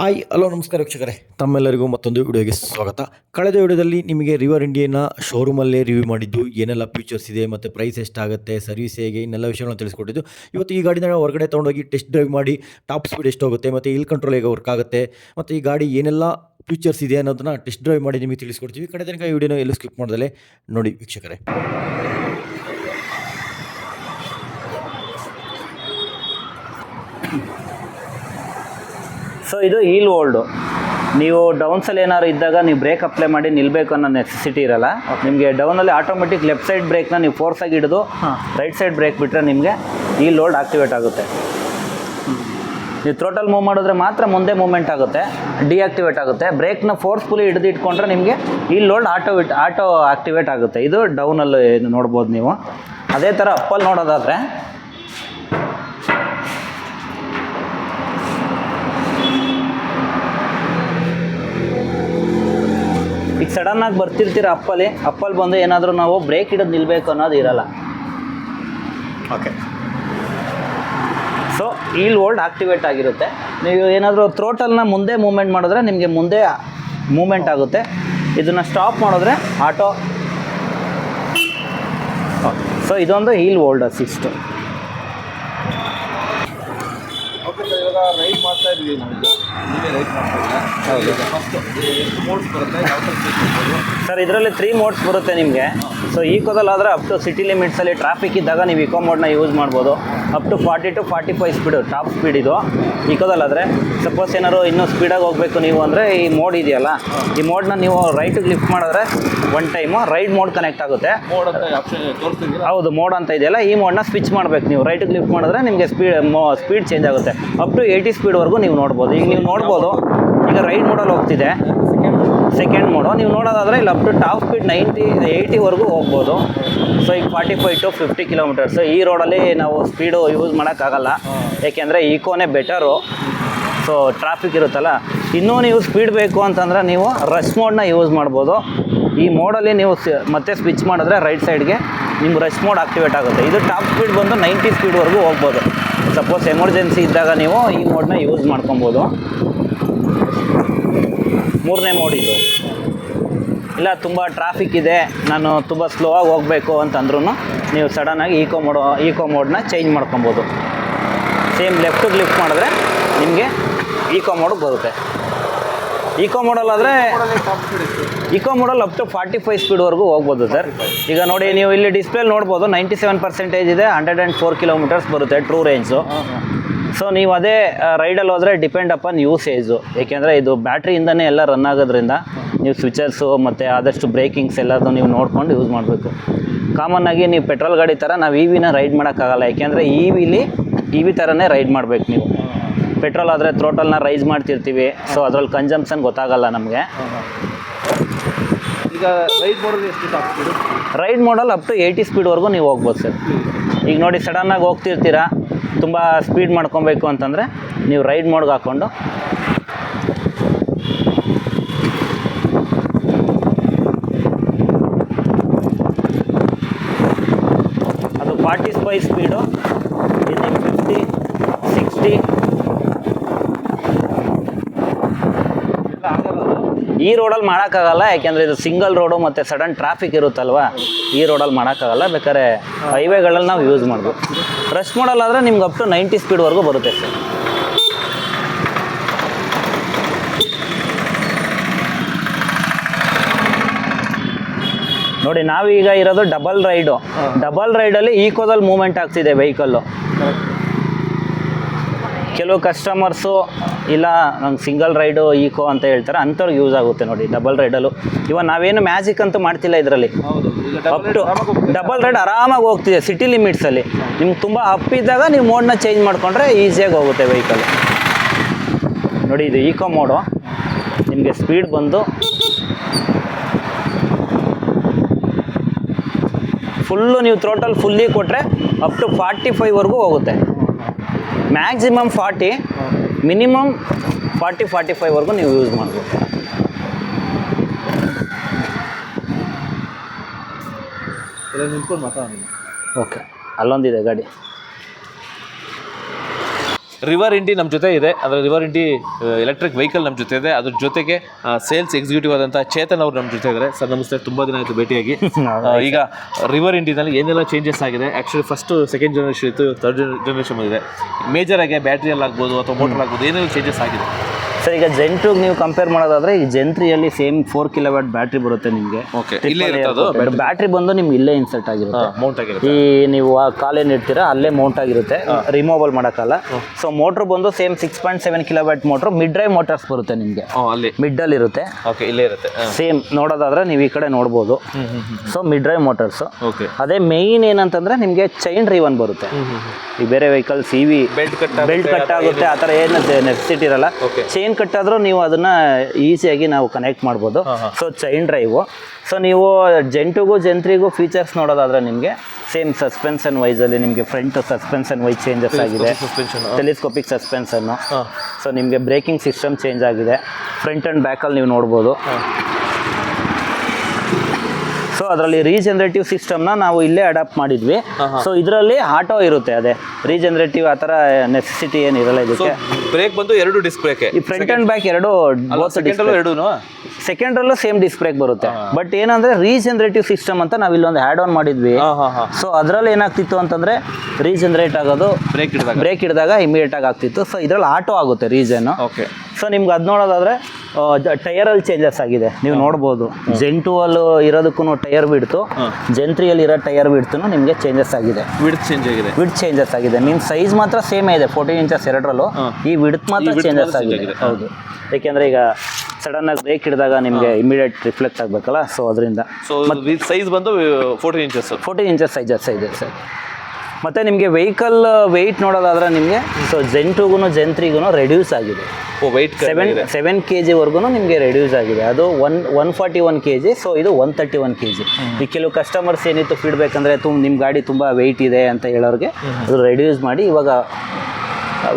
Hi hello ನಮಸ್ಕಾರ ವೀಕ್ಷಕರೇ, ತಮ್ಮೆಲ್ಲರಿಗೂ ಮತ್ತೊಂದು ವಿಡಿಯೋಗೆ ಸ್ವಾಗತ. ಕಳೆದ ವಿಡಿಯೋದಲ್ಲಿ ನಿಮಗೆ ರಿವರ್ ಇಂಡಿಯನ್ನ ಶೋರೂಮಲ್ಲೇ ರಿವ್ಯೂ ಮಾಡಿದ್ದು, ಏನೆಲ್ಲ ಫೀಚರ್ಸ್ ಇದೆ ಮತ್ತು ಪ್ರೈಸ್ ಎಷ್ಟಾಗುತ್ತೆ, ಸರ್ವಿಸ್ ಹೇಗೆ, ಇನ್ನೆಲ್ಲ ವಿಷಯಗಳನ್ನು ತಿಳಿಸ್ಕೊಟ್ಟಿದ್ದು. ಇವತ್ತು ಈ ಗಾಡಿನ ಹೊರಗಡೆ ತೊಗೊಂಡೋಗಿ ಟೆಸ್ಟ್ ಡ್ರೈವ್ ಮಾಡಿ ಟಾಪ್ ಸ್ಪೀಡ್ ಎಷ್ಟು ಹೋಗುತ್ತೆ ಮತ್ತು ಹಿಲ್ ಕಂಟ್ರೋಲ್ ಹೇಗೆ ವರ್ಕ್ ಆಗುತ್ತೆ ಮತ್ತು ಈ ಗಾಡಿ ಏನೆಲ್ಲ ಫೀಚರ್ಸ್ ಇದೆ ಅನ್ನೋದನ್ನ ಟೆಸ್ಟ್ ಡ್ರೈವ್ ಮಾಡಿ ನಿಮಗೆ ತಿಳಿಸ್ಕೊಡ್ತೀವಿ. ಕಡೆ ತನಕ ಈ ವಿಡಿಯೋನ ಎಲ್ಲೂ ಸ್ಕಿಪ್ ಮಾಡ್ದಲೇ ನೋಡಿ ವೀಕ್ಷಕರೇ. ಸೊ ಇದು ಹೀಲ್ ಹೋಲ್ಡು. ನೀವು ಡೌನ್ಸಲ್ಲಿ ಏನಾದ್ರು ಇದ್ದಾಗ ನೀವು ಬ್ರೇಕ್ ಅಪ್ಲೈ ಮಾಡಿ ನಿಲ್ಲಬೇಕು ಅನ್ನೋ ನೆಸೆಸಿಟಿ ಇರಲ್ಲ. ನಿಮಗೆ ಡೌನಲ್ಲಿ ಆಟೋಮೆಟಿಕ್ ಲೆಫ್ಟ್ ಸೈಡ್ ಬ್ರೇಕ್ನ ನೀವು ಫೋರ್ಸಾಗಿ ಹಿಡಿದು ರೈಟ್ ಸೈಡ್ ಬ್ರೇಕ್ ಬಿಟ್ಟರೆ ನಿಮಗೆ ಹೀಲ್ ಹೋಲ್ಡ್ ಆಕ್ಟಿವೇಟ್ ಆಗುತ್ತೆ. ನೀವು ಥ್ರೋಟಲ್ ಮೂವ್ ಮಾಡಿದ್ರೆ ಮಾತ್ರ ಮುಂದೆ ಮೂವ್ಮೆಂಟ್ ಆಗುತ್ತೆ, ಡಿಆಕ್ಟಿವೇಟ್ ಆಗುತ್ತೆ. ಬ್ರೇಕ್ನ ಫೋರ್ಸ್ಫುಲಿ ಹಿಡಿದು ಇಟ್ಕೊಂಡ್ರೆ ನಿಮಗೆ ಹೀಲ್ ಹೋಲ್ಡ್ ಆಟೋ ಆಕ್ಟಿವೇಟ್ ಆಗುತ್ತೆ. ಇದು ಡೌನಲ್ಲಿ ನೋಡ್ಬೋದು ನೀವು. ಅದೇ ಥರ ಅಪ್ಪಲ್ಲಿ ನೋಡೋದಾದರೆ ಈಗ ಸಡನ್ನಾಗಿ ಬರ್ತಿರ್ತೀರ ಅಪ್ಪಲ್ಲಿ ಬಂದು ಏನಾದರೂ ನಾವು ಬ್ರೇಕ್ ಹಿಡಿದು ನಿಲ್ಲಬೇಕು ಅನ್ನೋದು ಇರಲ್ಲ. Okay, so hill hold activate ಆಗಿರುತ್ತೆ. ನೀವು ಏನಾದರೂ ಥ್ರೋಟಲ್ನ ಮುಂದೆ ಮೂವ್ಮೆಂಟ್ ಮಾಡಿದ್ರೆ ನಿಮಗೆ ಮುಂದೆ ಮೂವ್ಮೆಂಟ್ ಆಗುತ್ತೆ. ಇದನ್ನು ಸ್ಟಾಪ್ ಮಾಡಿದ್ರೆ ಆಟೋ. ಸೊ ಇದೊಂದು ಹೀಲ್ ಹೋಲ್ಡ್ ಅಸಿಸ್ಟ್. ಇವಾಗ ರೈಡ್ ಮಾಡ್ತಾ ಇದ್ವಿ, ನಮಗೆ ನೀವೇ ರೈಡ್ ಮಾಡ್ತಾ ಇದ್ದೀರಾ? ಹೌದು. ಫಸ್ಟ್ ಮೋಡ್ಸ್ ಬರುತ್ತೆ, ಯಾವ ಥರ ಸೆಟ್ ಮಾಡ್ಬೋದು ಸರ್? ಇದರಲ್ಲಿ 3 ಮೋಡ್ಸ್ ಬರುತ್ತೆ ನಿಮಗೆ. ಸೊ ಈಕೋದಲ್ಲಾದರೆ ಅಪ್ ಟು ಸಿಟಿ ಲಿಮಿಟ್ಸಲ್ಲಿ ಟ್ರಾಫಿಕ್ ಇದ್ದಾಗ ನೀವು ಇಕೋ ಮೋಡ್ನ ಯೂಸ್ ಮಾಡ್ಬೋದು. Up to 40 to 45 speed top speed ಇದು ಈಕೋದಲ್ಲಾದರೆ. ಸಪೋಸ್ ಏನಾದ್ರು ಇನ್ನೂ ಸ್ಪೀಡಾಗಿ ಹೋಗಬೇಕು ನೀವು ಅಂದರೆ ಈ ಮೋಡ್ ಇದೆಯಲ್ಲ, ಈ ಮೋಡ್ನ ನೀವು ರೈಟಿಗೆ ಲಿಫ್ಟ್ ಮಾಡಿದ್ರೆ one time ride mode connect ಆಗುತ್ತೆ. ಮೋಡ್ ಅಂತ ಆಪ್ಷನ್ ತೋರಿಸ್ತಿದ್ದೀರಾ? ಹೌದು, ಮೋಡ್ ಅಂತ ಇದೆಯಲ್ಲ, ಈ ಮೋಡ್ನ ಸ್ವಿಚ್ ಮಾಡಬೇಕು ನೀವು. ರೈಟಿಗೆ ಲಿಫ್ಟ್ ಮಾಡಿದ್ರೆ ನಿಮಗೆ ಸ್ಪೀಡ್ ಚೇಂಜ್ ಆಗುತ್ತೆ. ಅಪ್ ಟು 80 ಸ್ಪೀಡ್ವರೆಗೂ ನೀವು ನೋಡ್ಬೋದು. ಈಗ ನೀವು ನೋಡ್ಬೋದು, ಈಗ ರೈಡ್ ಮೋಡಲ್ಲಿ ಹೋಗ್ತಿದೆ, ಸೆಕೆಂಡ್ ಮೋಡು. ನೀವು ನೋಡೋದಾದರೆ ಇಲ್ಲಿ ಅಪ್ ಟು ಟಾಪ್ ಸ್ಪೀಡ್ 80ವರೆಗೂ ಹೋಗ್ಬೋದು. ಸೊ ಈಗ 45 to 50 ಕಿಲೋಮೀಟರ್ಸ್ ಈ ರೋಡಲ್ಲಿ ನಾವು ಸ್ಪೀಡು ಯೂಸ್ ಮಾಡೋಕ್ಕಾಗಲ್ಲ, ಏಕೆಂದರೆ ಈಕೋನೇ ಬೆಟರು. ಸೊ ಟ್ರಾಫಿಕ್ ಇರುತ್ತಲ್ಲ. ಇನ್ನೂ ನೀವು ಸ್ಪೀಡ್ ಬೇಕು ಅಂತಂದರೆ ನೀವು ರಶ್ ಮೋಡ್ನ ಯೂಸ್ ಮಾಡ್ಬೋದು. ಈ ಮೋಡಲ್ಲಿ ನೀವು ಮತ್ತೆ ಸ್ವಿಚ್ ಮಾಡಿದ್ರೆ ರೈಟ್ ಸೈಡ್ಗೆ ನಿಮ್ಗೆ ರಶ್ ಮೋಡ್ ಆಕ್ಟಿವೇಟ್ ಆಗುತ್ತೆ. ಇದು ಟಾಪ್ ಸ್ಪೀಡ್ ಬಂದು 90 ಸ್ಪೀಡ್ವರೆಗೂ ಹೋಗ್ಬೋದು. ಸಪೋಸ್ ಎಮರ್ಜೆನ್ಸಿ ಇದ್ದಾಗ ನೀವು ಈ ಮೋಡ್ನ ಯೂಸ್ ಮಾಡ್ಕೊಬೋದು. 3ನೇ ಮೋಡ್ ಇದು. ಇಲ್ಲ ತುಂಬ ಟ್ರಾಫಿಕ್ ಇದೆ, ನಾನು ತುಂಬ ಸ್ಲೋ ಆಗಿ ಹೋಗಬೇಕು ಅಂತಂದ್ರೂ ನೀವು ಸಡನ್ನಾಗಿ ಈಕೋ ಮೋಡ್ನ ಚೇಂಜ್ ಮಾಡ್ಕೊಬೋದು. ಸೇಮ್ ಲೆಫ್ಟಿಗೆ ಲಿಫ್ಟ್ ಮಾಡಿದ್ರೆ ನಿಮಗೆ ಈಕೋ ಮೋಡ್ ಬರುತ್ತೆ. ಈಕೋ ಮೋಡಲ್ಲಾದರೆ ಈಕೋ ಮೋಡಲ್ ಅಪ್ ಟು 45 ಸ್ಪೀಡ್ವರೆಗೂ ಹೋಗ್ಬೋದು ಸರ್. ಈಗ ನೋಡಿ, ನೀವು ಇಲ್ಲಿ ಡಿಸ್ಪ್ಲೇಲಿ ನೋಡ್ಬೋದು 97% ಇದೆ, 104 ಕಿಲೋಮೀಟರ್ಸ್ ಬರುತ್ತೆ ಟ್ರೂ ರೇಂಜು. ಸೊ ನೀವು ಅದೇ ರೈಡಲ್ಲಿ ಹೋದರೆ ಡಿಪೆಂಡ್ ಅಪಾನ್ ಯೂಸೇಜು, ಏಕೆಂದರೆ ಇದು ಬ್ಯಾಟ್ರಿಯಿಂದನೇ ಎಲ್ಲ ರನ್ ಆಗೋದ್ರಿಂದ ನೀವು ಸ್ವಿಚರ್ಸು ಮತ್ತು ಆದಷ್ಟು ಬ್ರೇಕಿಂಗ್ಸ್ ಎಲ್ಲದೂ ನೀವು ನೋಡ್ಕೊಂಡು ಯೂಸ್ ಮಾಡಬೇಕು. ಕಾಮನ್ನಾಗಿ ನೀವು ಪೆಟ್ರೋಲ್ ಗಾಡಿ ಥರ ನಾವು EVನ ರೈಡ್ ಮಾಡೋಕ್ಕಾಗಲ್ಲ, ಏಕೆಂದರೆ EV ಥರನೇ ರೈಡ್ ಮಾಡಬೇಕು ನೀವು. ಪೆಟ್ರೋಲ್ ಆದರೆ ಥ್ರೋಟಲ್ನ ರೈಸ್ ಮಾಡ್ತಿರ್ತೀವಿ, ಸೊ ಅದರಲ್ಲಿ ಕನ್ಸಂಪ್ಷನ್ ಗೊತ್ತಾಗಲ್ಲ ನಮಗೆ. ಈಗ ರೈಡ್ ಮೋಡಲ್ಲಿ ಎಷ್ಟು ಟಾಪ್ ಸ್ಪೀಡು? ರೈಡ್ ಮೋಡಲ್ಲಿ ಅಪ್ ಟು 80 ಸ್ಪೀಡ್ವರೆಗೂ ನೀವು ಹೋಗ್ಬೋದು ಸರ್. ಈಗ ನೋಡಿ, ಸಡನ್ನಾಗಿ ಹೋಗ್ತಿರ್ತೀರಾ, ತುಂಬ ಸ್ಪೀಡ್ ಮಾಡ್ಕೊಬೇಕು ಅಂತಂದರೆ ನೀವು ರೈಡ್ ಮೋಡ್ಗೆ ಹಾಕ್ಕೊಂಡು ಅದು 45 ಸ್ಪೀಡು, ಇದು 50, 60. ಈ ರೋಡಲ್ಲಿ ಮಾಡೋಕ್ಕಾಗಲ್ಲ, ಯಾಕೆಂದರೆ ಇದು ಸಿಂಗಲ್ ರೋಡು ಮತ್ತು ಸಡನ್ ಟ್ರಾಫಿಕ್ ಇರುತ್ತಲ್ವ, ಈ ರೋಡಲ್ಲಿ ಮಾಡೋಕ್ಕಾಗಲ್ಲ. ಬೇಕಾದ್ರೆ ಹೈವೇಗಳಲ್ಲಿ ನಾವು ಯೂಸ್ ಮಾಡ್ಬೋದು. ರಶ್ ಮೋಡಲ್ಲಾದರೆ ನಿಮ್ಗೆ ಅಪ್ ಟು 90 ಸ್ಪೀಡ್ವರೆಗೂ ಬರುತ್ತೆ ಸರ್. ನೋಡಿ, ನಾವೀಗ ಇರೋದು ಡಬಲ್ ರೈಡಲ್ಲಿ ಈಕೋದಲ್ಲಿ ಮೂವ್ಮೆಂಟ್ ಆಗ್ತಿದೆ ವೆಹಿಕಲ್ಲು. ಕೆಲವು ಕಸ್ಟಮರ್ಸು ಇಲ್ಲ ನಂಗೆ ಸಿಂಗಲ್ ರೈಡು ಈಕೋ ಅಂತ ಹೇಳ್ತಾರೆ, ಅಂಥವ್ರಿಗೆ ಯೂಸ್ ಆಗುತ್ತೆ ನೋಡಿ ಡಬಲ್ ರೈಡಲ್ಲೂ. ಇವಾಗ ನಾವೇನು ಮ್ಯಾಜಿಕ್ ಅಂತೂ ಮಾಡ್ತಿಲ್ಲ ಇದರಲ್ಲಿ. ಅಪ್ ಟು ಡಬಲ್ ರೈಡ್ ಆರಾಮಾಗಿ ಹೋಗ್ತಿದೆ ಸಿಟಿ ಲಿಮಿಟ್ಸಲ್ಲಿ. ನಿಮ್ಗೆ ತುಂಬ ಅಪ್ ಇದ್ದಾಗ ನೀವು ಮೋಡ್ನ ಚೇಂಜ್ ಮಾಡಿಕೊಂಡ್ರೆ ಈಸಿಯಾಗಿ ಹೋಗುತ್ತೆ ವೆಹಿಕಲ್. ನೋಡಿ, ಇದು ಈಕೋ ಮೋಡು. ನಿಮಗೆ ಸ್ಪೀಡ್ ಬಂದು ಫುಲ್ಲು ನೀವು ಥ್ರೋಟಲ್ ಫುಲ್ಲಿ ಕೊಟ್ಟರೆ ಅಪ್ ಟು 45ವರೆಗೂ ಹೋಗುತ್ತೆ. ಮ್ಯಾಕ್ಸಿಮಮ್ 40, ಮಿನಿಮಮ್ 40-45ವರೆಗೂ ನೀವು ಯೂಸ್ ಮಾಡ್ಬೋದು. ನಿಂತ್ಕೊಂಡು ಮಾತಾಡೋಣ. ಓಕೆ, ಅಲ್ಲೊಂದಿದೆ ಗಾಡಿ. ರಿವರ್ ಇಂಡಿ ನಮ್ಮ ಜೊತೆ ಇದೆ. ಅಂದರೆ ರಿವರ್ ಇಂಡಿ ಎಲೆಕ್ಟ್ರಿಕ್ ವೆಹಿಕಲ್ ನಮ್ಮ ಜೊತೆ ಇದೆ. ಅದ್ರ ಜೊತೆಗೆ ಸೇಲ್ಸ್ ಎಕ್ಸಿಕ್ಯೂಟಿವ್ ಆದಂಥ ಚೇತನ್ ಅವರು ನಮ್ಮ ಜೊತೆ ಇದ್ದಾರೆ. ಸರ್ ನಮಸ್ತೆ, ತುಂಬ ದಿನ ಆಯಿತು ಭೇಟಿಯಾಗಿ. ಈಗ ರಿವರ್ ಇಂಡಿನಲ್ಲಿ ಏನೆಲ್ಲ ಚೇಂಜಸ್ ಆಗಿದೆ? ಆ್ಯಕ್ಚುಲಿ ಫಸ್ಟು ಸೆಕೆಂಡ್ ಜನರೇಷನ್ ಇತ್ತು, ಥರ್ಡ್ ಜನರೇಷನ್ ಬಂದಿದೆ. ಮೇಜರ್ ಆಗಿ ಬ್ಯಾಟ್ರಿಯಲ್ಲಿ ಆಗ್ಬೋದು ಅಥವಾ ಮೋಟರ್ ಆಗ್ಬೋದು, ಏನೆಲ್ಲ ಚೇಂಜಸ್ ಆಗಿದೆ? ಸರ್ ಈಗ ಜೆನ್2ಗೆ ನೀವು ಕಂಪೇರ್ ಮಾಡೋದಾದ್ರೆ ಈ ಜೆನ್3ಯಲ್ಲಿ ಸೇಮ್ 4 ಕಿಲೋವ್ಯಾಟ್ ಬ್ಯಾಟ್ರಿ ಬರುತ್ತೆ ನಿಮಗೆ. ಓಕೆ, ಇಲ್ಲೇ ಇರುತ್ತೆ ಅದು ಬ್ಯಾಟ್ರಿ ಬಂದು ನಿಮ್ಗೆ ಇಲ್ಲೇ ಇನ್ಸರ್ಟ್ ಆಗಿರುತ್ತೆ. ಮೌಂಟ್ ಆಗಿರುತ್ತೆ. ಈ ನೀವು ಕಾಲೇನು ಇಡ್ತೀರಾ ಅಲ್ಲೇ ಮೌಂಟ್ ಆಗಿರುತ್ತೆ, ರಿಮೂವಲ್ ಮಾಡೋಕ್ಕಲ್ಲ. ಸೊ ಮೋಟ್ರ್ ಬಂದು same 6.7 kilowatt motor, mid drive motors ಬರುತ್ತೆ ನಿಮಗೆ. ಅಲ್ಲಿ ಮಿಡ್ಡಲ್ಲಿ ಇರುತ್ತೆ. ಓಕೆ, ಇಲ್ಲೇ ಇರುತ್ತೆ. ಸೇಮ್ ನೋಡೋದಾದ್ರೆ ನೀವು ಈ ಕಡೆ ನೋಡ್ಬೋದು. So mid drive motors. Okay, ಅದೇ ಮೇಯ್ನ್ ಏನಂತಂದ್ರೆ ನಿಮಗೆ ಚೈನ್ ಡ್ರೈವನ್ ಬರುತ್ತೆ. ಈ ಬೇರೆ ವೆಹಿಕಲ್ಸ್ ಇವಿ ಬೆಲ್ಟ್ ಕಟ್ ಆಗುತ್ತೆ, ಆ ಥರ ಏನು ನೆಸೆಸಿಟಿ ಇರಲ್ಲ. ಚೈನ್ ಕಟ್ ಆದರೂ ನೀವು ಅದನ್ನ ಈಸಿಯಾಗಿ ನಾವು ಕನೆಕ್ಟ್ ಮಾಡ್ಬೋದು. So chain drive. ಸೊ ನೀವು ಜೆನ್2ಗೂ ಜೆನ್3ಗೂ ಫೀಚರ್ಸ್ ನೋಡೋದಾದ್ರೆ ನಿಮಗೆ ಸೇಮ್ ಸಸ್ಪೆನ್ಷನ್ ವೈಸಲ್ಲಿ ನಿಮಗೆ ಫ್ರಂಟ್ ಸಸ್ಪೆನ್ಷನ್ ವೈಸ್ ಚೇಂಜಸ್ ಆಗಿದೆ, ಟೆಲಿಸ್ಕೋಪಿಕ್ ಸಸ್ಪೆನ್ಷನ್ನು. ಸೊ ನಿಮಗೆ ಬ್ರೇಕಿಂಗ್ ಸಿಸ್ಟಮ್ ಚೇಂಜ್ ಆಗಿದೆ. ಫ್ರಂಟ್ ಆ್ಯಂಡ್ ಬ್ಯಾಕಲ್ಲಿ ನೀವು ನೋಡ್ಬೋದು. ಸೊ ಅದರಲ್ಲಿ ರೀಜನರೇಟಿವ್ ಸಿಸ್ಟಮ್ನ ನಾವು ಇಲ್ಲೇ ಅಡಾಪ್ಟ್ ಮಾಡಿದ್ವಿ. ಸೊ ಇದರಲ್ಲಿ ಆಟೋ ಇರುತ್ತೆ, ಅದೇ ರೀಜನರೇಟಿವ್ ಆ ಥರ ನೆಸೆಸಿಟಿ ಏನಿರಲ್ಲ ಇದಕ್ಕೆ. ಬ್ರೇಕ್ ಬಂದು 2 ಡಿಸ್ಕ್ ಬ್ರೇಕ್, ಈ ಫ್ರಂಟ್ ಆ್ಯಂಡ್ ಬ್ಯಾಕ್ ಎರಡು ಸೆಕೆಂಡ್ರಲ್ಲೂ ಸೇಮ್ ಡಿಸ್ಕ್ ಬ್ರೇಕ್ ಬರುತ್ತೆ. ಬಟ್ ಏನಂದ್ರೆ ರೀಜನರೇಟಿವ್ ಸಿಸ್ಟಮ್ ಅಂತ ನಾವು ಇಲ್ಲೊಂದು ಆ್ಯಡ್ ಆನ್ ಮಾಡಿದ್ವಿ. ಸೊ ಅದರಲ್ಲಿ ಏನಾಗ್ತಿತ್ತು ಅಂತಂದ್ರೆ ರೀಜನರೇಟ್ ಆಗೋದು ಬ್ರೇಕ್ ಹಿಡಿದಾಗ ಇಮಿಡಿಯೇಟ್ ಆಗಿ ಆಗ್ತಿತ್ತು. ಸೊ ಇದರಲ್ಲಿ ಆಟೋ ಆಗುತ್ತೆ ರೀಜನ್. ಸೊ ನಿಮ್ಗೆ ಅದು ನೋಡೋದಾದ್ರೆ ಟೈರಲ್ಲಿ ಚೇಂಜಸ್ ಆಗಿದೆ, ನೀವು ನೋಡ್ಬೋದು. ಜೆನ್2 ಅಲ್ಲಿ ಇರೋದಕ್ಕೂ ಟೈರ್ ಬಿಡ್ತು, ಜೆನ್3 ಅಲ್ಲಿ ಇರೋ ಟೈರ್ ಬಿಡ್ತು ನಿಮಗೆ ಚೇಂಜಸ್ ಆಗಿದೆ. ವಿಡ್ತ್ ಚೇಂಜಸ್ ಆಗಿದೆ. ನಿಮ್ಮ ಸೈಜ್ ಮಾತ್ರ ಸೇಮ್ ಇದೆ, 14 ಇಂಚಸ್ ಎರಡರಲ್ಲೂ. ಈ ವಿಡ್ತ್ ಮಾತ್ರ ಚೇಂಜಸ್ ಆಗಿದೆ. ಹೌದು, ಏಕೆಂದರೆ ಈಗ ಸಡನ್ ಆಗಿ ಬ್ರೇಕ್ ಹಿಡಿದಾಗ ನಿಮಗೆ ಇಮಿಡಿಯೇಟ್ ರಿಫ್ಲೆಕ್ಟ್ ಆಗಬೇಕಲ್ಲ. ಸೊ ಅದರಿಂದ ಸೈಜ್ ಬಂದು 14 ಇಂಚಸ್ ಸೈಜಸ್ ಇದೆ ಸರ್. ಮತ್ತು ನಿಮಗೆ ವೆಹಿಕಲ್ ವೆಯ್ಟ್ ನೋಡೋದಾದ್ರೆ ನಿಮಗೆ ಸೊ ಜೆನ್2ಗೂ ಜೆನ್3ಗೂ ರೆಡ್ಯೂಸ್ ಆಗಿದೆ. 7 kg ನಿಮಗೆ ರೆಡ್ಯೂಸ್ ಆಗಿದೆ. ಅದು 141 kg. ಸೊ ಇದು 131 kg. ಈ ಕೆಲವು ಕಸ್ಟಮರ್ಸ್ ಏನಿತ್ತು ಫೀಡ್ಬ್ಯಾಕ್ ಅಂದರೆ ನಿಮ್ಮ ಗಾಡಿ ತುಂಬ ವೆಯ್ಟ್ ಇದೆ ಅಂತ ಹೇಳೋರಿಗೆ ಅದು ರೆಡ್ಯೂಸ್ ಮಾಡಿ ಇವಾಗ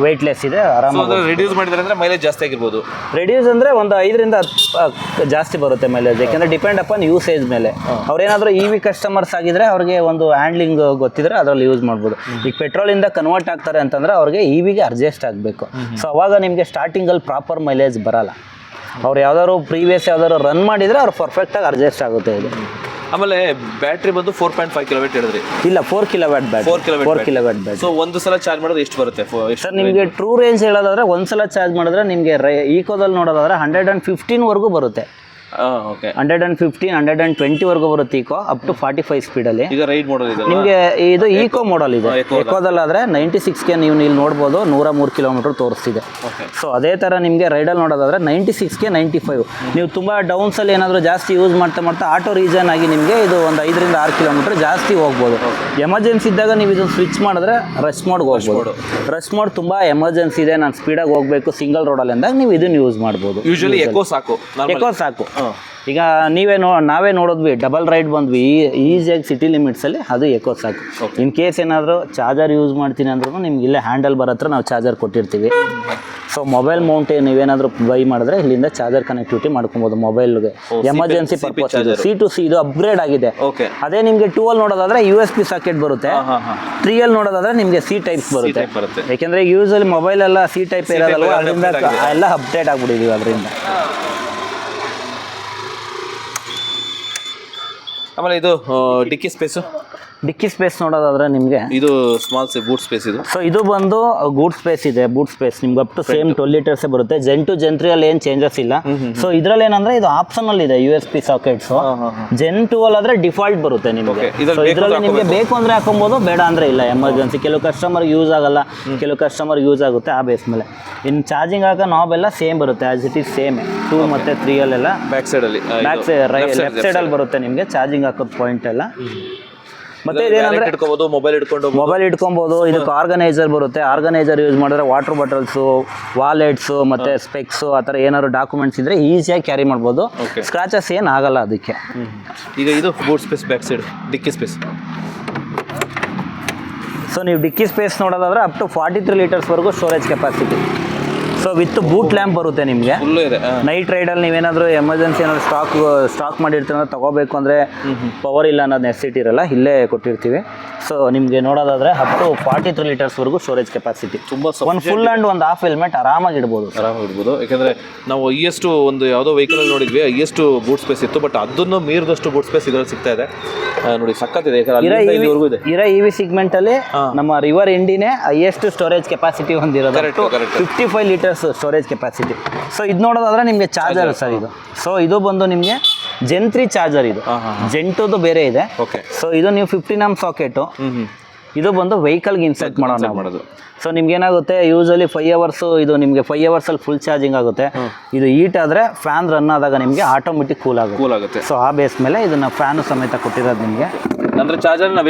ವೆಯ್ಟ್ಲೆಸ್ ಇದೆ, ಆರಾಮಾಗಿ ರಿಡ್ಯೂಸ್ ಮಾಡಿದ್ರೆ ಅಂದರೆ ಮೈಲೇಜ್ ಜಾಸ್ತಿ ಆಗಿರ್ಬೋದು. ರೆಡ್ಯೂಸ್ ಅಂದರೆ ಒಂದು 5ರಿಂದ 10 ಜಾಸ್ತಿ ಬರುತ್ತೆ ಮೈಲೇಜ್. ಯಾಕೆಂದರೆ ಡಿಪೆಂಡ್ ಅಪಾನ್ ಯೂಸೇಜ್ ಮೇಲೆ. ಅವ್ರೇನಾದರೂ EV ಕಸ್ಟಮರ್ಸ್ ಆಗಿದ್ರೆ ಅವ್ರಿಗೆ ಒಂದು ಹ್ಯಾಂಡ್ಲಿಂಗ್ ಗೊತ್ತಿದ್ರೆ ಅದರಲ್ಲಿ ಯೂಸ್ ಮಾಡ್ಬೋದು. ಈಗ ಪೆಟ್ರೋಲಿಂದ ಕನ್ವರ್ಟ್ ಆಗ್ತಾರೆ ಅಂತಂದರೆ ಅವ್ರಿಗೆ EVಗೆ ಅಡ್ಜಸ್ಟ್ ಆಗಬೇಕು. ಸೊ ಅವಾಗ ನಿಮಗೆ ಸ್ಟಾರ್ಟಿಂಗಲ್ಲಿ ಪ್ರಾಪರ್ ಮೈಲೇಜ್ ಬರಲ್ಲ. ಅವ್ರು ಯಾವ್ದಾದ್ರು ಪ್ರೀವಿಯಸ್ ಯಾವ್ದಾದ್ರು ರನ್ ಮಾಡಿದರೆ ಅವ್ರು ಪರ್ಫೆಕ್ಟಾಗಿ ಅಡ್ಜಸ್ಟ್ ಆಗುತ್ತೆ ಇದು. ಆಮೇಲೆ ಬ್ಯಾಟ್ರಿ ಬಂದು 4.5 ಕಿಲೋವ್ಯಾಟ್ ಹೇಳಿದ್ರಿ. ಇಲ್ಲ, 4 kilowatt battery. 4 kilowatt battery. So ಒಂದು ಸಲ ಚಾರ್ಜ್ ಮಾಡಿದ್ರೆ ಎಷ್ಟು ಬರುತ್ತೆ ಸರ್? ನಿಮಗೆ ಟ್ರೂ ರೇಂಜ್ ಹೇಳೋದಾದ್ರೆ ಒಂದ್ಸಲ ಚಾರ್ಜ್ ಮಾಡಿದ್ರೆ ನಿಮಗೆ ಈಕೋದಲ್ಲಿ ನೋಡೋದಾದ್ರೆ 115 ಬರುತ್ತೆ. ಓಕೆ, 115 120 ಬರುತ್ತೆ ಈಕೋ, ಅಪ್ ಟು 45 ಸ್ಪೀಡಲ್ಲಿ. ಈಗ ರೈಡ್ ಮಾಡಲ್ ಇದೆ ನಿಮಗೆ ಇದು ಈಕೋ ಮಾಡಲ್ ಇದೆ. ಎಕೋದಲ್ಲಾದರೆ 96ಗೆ ನೀವು ಇಲ್ಲಿ ನೋಡ್ಬೋದು 103 ಕಿಲೋಮೀಟರ್ ತೋರಿಸ್ತಿದೆ. ಸೊ ಅದೇ ಥರ ನಿಮಗೆ ರೈಡಲ್ಲಿ ನೋಡೋದಾದ್ರೆ 96ಗೆ 95. ನೀವು ತುಂಬ ಡೌನ್ಸಲ್ಲಿ ಏನಾದರೂ ಜಾಸ್ತಿ ಯೂಸ್ ಮಾಡ್ತಾ ಆಟೋ ರೀಸನ್ ಆಗಿ ನಿಮಗೆ ಇದು ಒಂದು 5ರಿಂದ 6 ಕಿಲೋಮೀಟರ್ ಜಾಸ್ತಿ ಹೋಗ್ಬೋದು. ಎಮರ್ಜೆನ್ಸಿ ಇದ್ದಾಗ ನೀವು ಇದನ್ನು ಸ್ವಿಚ್ ಮಾಡಿದ್ರೆ ರಶ್ ಮೋಡ್ಗೆ ಹೋಗ್ಬೋದು. ರಶ್ ಮೋಡ್ ತುಂಬ ಎಮರ್ಜೆನ್ಸಿ ಇದೆ, ನಾನು ಸ್ಪೀಡಾಗಿ ಹೋಗಬೇಕು ಸಿಂಗಲ್ ರೋಡಲ್ಲಿ ಅಂದಾಗ ನೀವು ಇದನ್ನು ಯೂಸ್ ಮಾಡ್ಬೋದು. ಯೂಶಲಿ ಎಕೋ ಸಾಕು. ಈಗ ನಾವೇ ನೋಡಿದ್ವಿ, ಡಬಲ್ ರೈಡ್ ಬಂದ್ವಿ ಈಸಿಯಾಗಿ ಸಿಟಿ ಲಿಮಿಟ್ಸಲ್ಲಿ, ಅದು ಎಕೋ ಸಾಕು. ಇನ್ ಕೇಸ್ ಏನಾದರೂ ಚಾರ್ಜರ್ ಯೂಸ್ ಮಾಡ್ತೀನಿ ಅಂದ್ರೂ ನಿಮ್ಗೆ ಇಲ್ಲೇ ಹ್ಯಾಂಡಲ್ ಬರತ್ರ ನಾವು ಚಾರ್ಜರ್ ಕೊಟ್ಟಿರ್ತೀವಿ. ಸೊ ಮೊಬೈಲ್ ಮೌಂಟ್ ನೀವೇನಾದರೂ ಬೈ ಮಾಡಿದ್ರೆ ಇಲ್ಲಿಂದ ಚಾರ್ಜರ್ ಕನೆಕ್ಟಿವಿಟಿ ಮಾಡ್ಕೊಬೋದು ಮೊಬೈಲ್ಗೆ, ಎಮರ್ಜೆನ್ಸಿ ಪರ್ಪಸ್. C2C ಇದು ಅಪ್ಗ್ರೇಡ್ ಆಗಿದೆ. ಅದೇ ನಿಮಗೆ 2 ಅಲ್ಲಿ ನೋಡೋದಾದ್ರೆ USB ಸಾಕೆಟ್ ಬರುತ್ತೆ, 3 ಅಲ್ಲಿ ನೋಡೋದಾದ್ರೆ ನಿಮಗೆ C ಟೈಪ್ಸ್ ಬರುತ್ತೆ. ಯಾಕೆಂದ್ರೆ ಯೂಸಲಿ ಮೊಬೈಲ್ ಎಲ್ಲ C ಟೈಪ್ ಇರೋದಲ್ವ, ಅದರಿಂದ ಎಲ್ಲ ಅಪ್ಡೇಟ್ ಆಗ್ಬಿಟ್ಟಿದೀವಿ ಅದರಿಂದ. ಆಮೇಲೆ ಇದು ಡಿಕ್ಕಿ ಸ್ಪೇಸ್ ನೋಡೋದಾದ್ರೆ ನಿಮಗೆ ಇದು ಸ್ಮಾಲ್ ಬೂಟ್ ಸ್ಪೇಸ್ ಇದು. ಸೊ ಇದು ಬಂದು ಗೂಡ್ ಸ್ಪೇಸ್ ಇದೆ. ಬೂಟ್ ಸ್ಪೇಸ್ ನಿಮ್ಗೆ ಅಪ್ ಟು ಸೇಮ್ 12 ಲೀಟರ್ಸ್ ಬರುತ್ತೆ. ಜೆನ್2 ಜೆನ್3 ಅಲ್ಲಿ ಏನು ಚೇಂಜಸ್ ಇಲ್ಲ. ಸೊ ಇದ್ರಲ್ಲಿ ಏನಂದ್ರೆ ಇದು ಆಪ್ಷನಲ್ ಇದೆ USB ಸಾಕೆಟ್ಸ್. ಜೆನ್2 ಅಲ್ಲಿ ಆದ್ರೆ ಡಿಫಾಲ್ಟ್ ಬರುತ್ತೆ ನಿಮಗೆ. ಸೊ ಇದರಲ್ಲಿ ನಿಮಗೆ ಬೇಕು ಅಂದ್ರೆ ಹಾಕೊಬಹುದು, ಬೇಡ ಅಂದ್ರೆ ಇಲ್ಲ. ಎಮರ್ಜೆನ್ಸಿ ಕೆಲವು ಕಸ್ಟಮರ್ ಯೂಸ್ ಆಗಲ್ಲ, ಕೆಲವು ಕಸ್ಟಮರ್ ಯೂಸ್ ಆಗುತ್ತೆ. ಆ ಬೇಸ್ ಮೇಲೆ ಇನ್ನು ಚಾರ್ಜಿಂಗ್ ಹಾಕೋ ನಾಬ್ ಎಲ್ಲ ಸೇಮ್ ಬರುತ್ತೆ, ಆಸ್ ಇಟ್ ಈಸ್ ಸೇಮ್. 2 ಮತ್ತೆ 3 ಅಲ್ಲೆಲ್ಲ ಬ್ಯಾಕ್ ಸೈಡ್ ಅಲ್ಲಿ ಲೆಫ್ಟ್ ಸೈಡ್ ಅಲ್ಲಿ ಬರುತ್ತೆ ನಿಮಗೆ ಚಾರ್ಜಿಂಗ್ ಹಾಕೋದು ಪಾಯಿಂಟ್ ಎಲ್ಲ. ಮತ್ತೆ ಇದೇನಂದ್ರೆ ಮೊಬೈಲ್ ಇಟ್ಕೊಬಹುದು. ಇದಕ್ಕೆ ಆರ್ಗನೈಸರ್ ಬರುತ್ತೆ. ಆರ್ಗನೈಸರ್ ಯೂಸ್ ಮಾಡಿದ್ರೆ ವಾಟರ್ ಬಾಟಲ್ಸು, ವಾಲೆಟ್ಸು ಮತ್ತೆ ಸ್ಪೆಕ್ಸು ಆ ಥರ ಏನಾದ್ರು ಡಾಕ್ಯುಮೆಂಟ್ಸ್ ಇದ್ರೆ ಈಸಿಯಾಗಿ ಕ್ಯಾರಿ ಮಾಡ್ಬೋದು. ಸ್ಕ್ರಾಚಸ್ ಏನು ಆಗಲ್ಲ ಅದಕ್ಕೆ. ಈಗ ಇದು boot space, back side dickey space. So ನೀವು ಡಿಕ್ಕಿ ಸ್ಪೇಸ್ ನೋಡೋದಾದ್ರೆ ಅಪ್ ಟು 43 ಲೀಟರ್ಸ್ವರೆಗೂ storage capacity. So with boot lamp ಬರುತ್ತೆ ನಿಮಗೆ. ಫುಲ್ಲು ಇದೆ. ನೈಟ್ ರೈಡಲ್ಲಿ ನೀವೇನಾದರೂ ಎಮರ್ಜೆನ್ಸಿ ಏನಾದರೂ ಸ್ಟಾಕ್ ಮಾಡಿರ್ತೀರ ತಗೋಬೇಕು ಅಂದರೆ ಪವರ್ ಇಲ್ಲ ಅನ್ನೋದು ನೆಸಿಟಿ ಇರಲ್ಲ, ಇಲ್ಲೇ ಕೊಟ್ಟಿರ್ತೀವಿ. ಸೊ ನಿಮಗೆ ನೋಡೋದಾದರೆ ಅಪ್ ಟು 43 ಲೀಟರ್ಸ್ವರೆಗೂ ಸ್ಟೋರೇಜ್ ಕೆಪಾಸಿಟಿ. ತುಂಬ ಒಂದು ಫುಲ್ ಆ್ಯಂಡ್ ಒಂದು ಹಾಫ್ ಹೆಲ್ಮೆಟ್ ಆರಾಮಾಗಿ ಇಡ್ಬೋದು. ಯಾಕಂದರೆ ನಾವು ಹೈಯೆಸ್ಟು ಒಂದು ಯಾವುದೋ ವೆಹಿಕಲಲ್ಲಿ ನೋಡಿದ್ವಿ, ಹೈಯೆಸ್ಟು ಬೂಟ್ ಸ್ಪೇಸ್ ಇತ್ತು, ಬಟ್ ಅದನ್ನು ಮೀರಿದಷ್ಟು ಬೂಟ್ ಸ್ಪೇಸ್ ಇದರಲ್ಲಿ ಸಿಗ್ತಾ ಇದೆ ನೋಡಿ. ಸಕ್ಕತ್ತಿದೆ. ಇರೋ ಇವಿ ಸಿಗ್ಮೆಂಟಲ್ಲಿ ನಮ್ಮ ರಿವರ್ ಇಂಡಿನೇ ಹೈಯೆಸ್ಟ್ ಸ್ಟೋರೇಜ್ ಕೆಪಾಸಿಟಿ ಹೊಂದಿರೋದು, 55 ಲೀಟರ್ಸ್ ಸ್ಟೋರೇಜ್ ಕೆಪಾಸಿಟಿ. ಸೊ ಇದು ನೋಡೋದಾದ್ರೆ ನಿಮಗೆ ಚಾರ್ಜರ್ ಸರ್ ಇದು. ಸೊ ಇದು ಬಂದು ನಿಮಗೆ Gen 3 ಚಾರ್ಜರ್, ಇದು Gen 2ದು ಬೇರೆ ಇದೆ. ಸೊ ಇದು ನೀವು 15 ಆಮ್ ಸಾಕೆಟು, ಇದು ಬಂದು ವೆಹಿಕಲ್ಗೆ ಇನ್ಸರ್ಟ್ ಮಾಡೋದು. ಸೊ ನಿಮ್ಗೆ ಏನಾಗುತ್ತೆ, ಯೂಶಲಿ 5 ಅವರ್ಸು ಇದು ನಿಮಗೆ 5 ಅವರ್ಸಲ್ಲಿ ಫುಲ್ ಚಾರ್ಜಿಂಗ್ ಆಗುತ್ತೆ. ಇದು ಹೀಟ್ ಆದರೆ ಫ್ಯಾನ್ ರನ್ ಆದಾಗ ನಿಮಗೆ ಆಟೋಮೆಟಿಕ್ ಕೂಲ್ ಆಗುತ್ತೆ. ಸೊ ಆ ಬೇಸ್ ಮೇಲೆ ಇದನ್ನ ಫ್ಯಾನು ಸಮೇತ ಕೊಟ್ಟಿರೋದು ನಿಮಗೆ. ಅಂದ್ರೆ ಚಾರ್ಜರ್ ನಾವು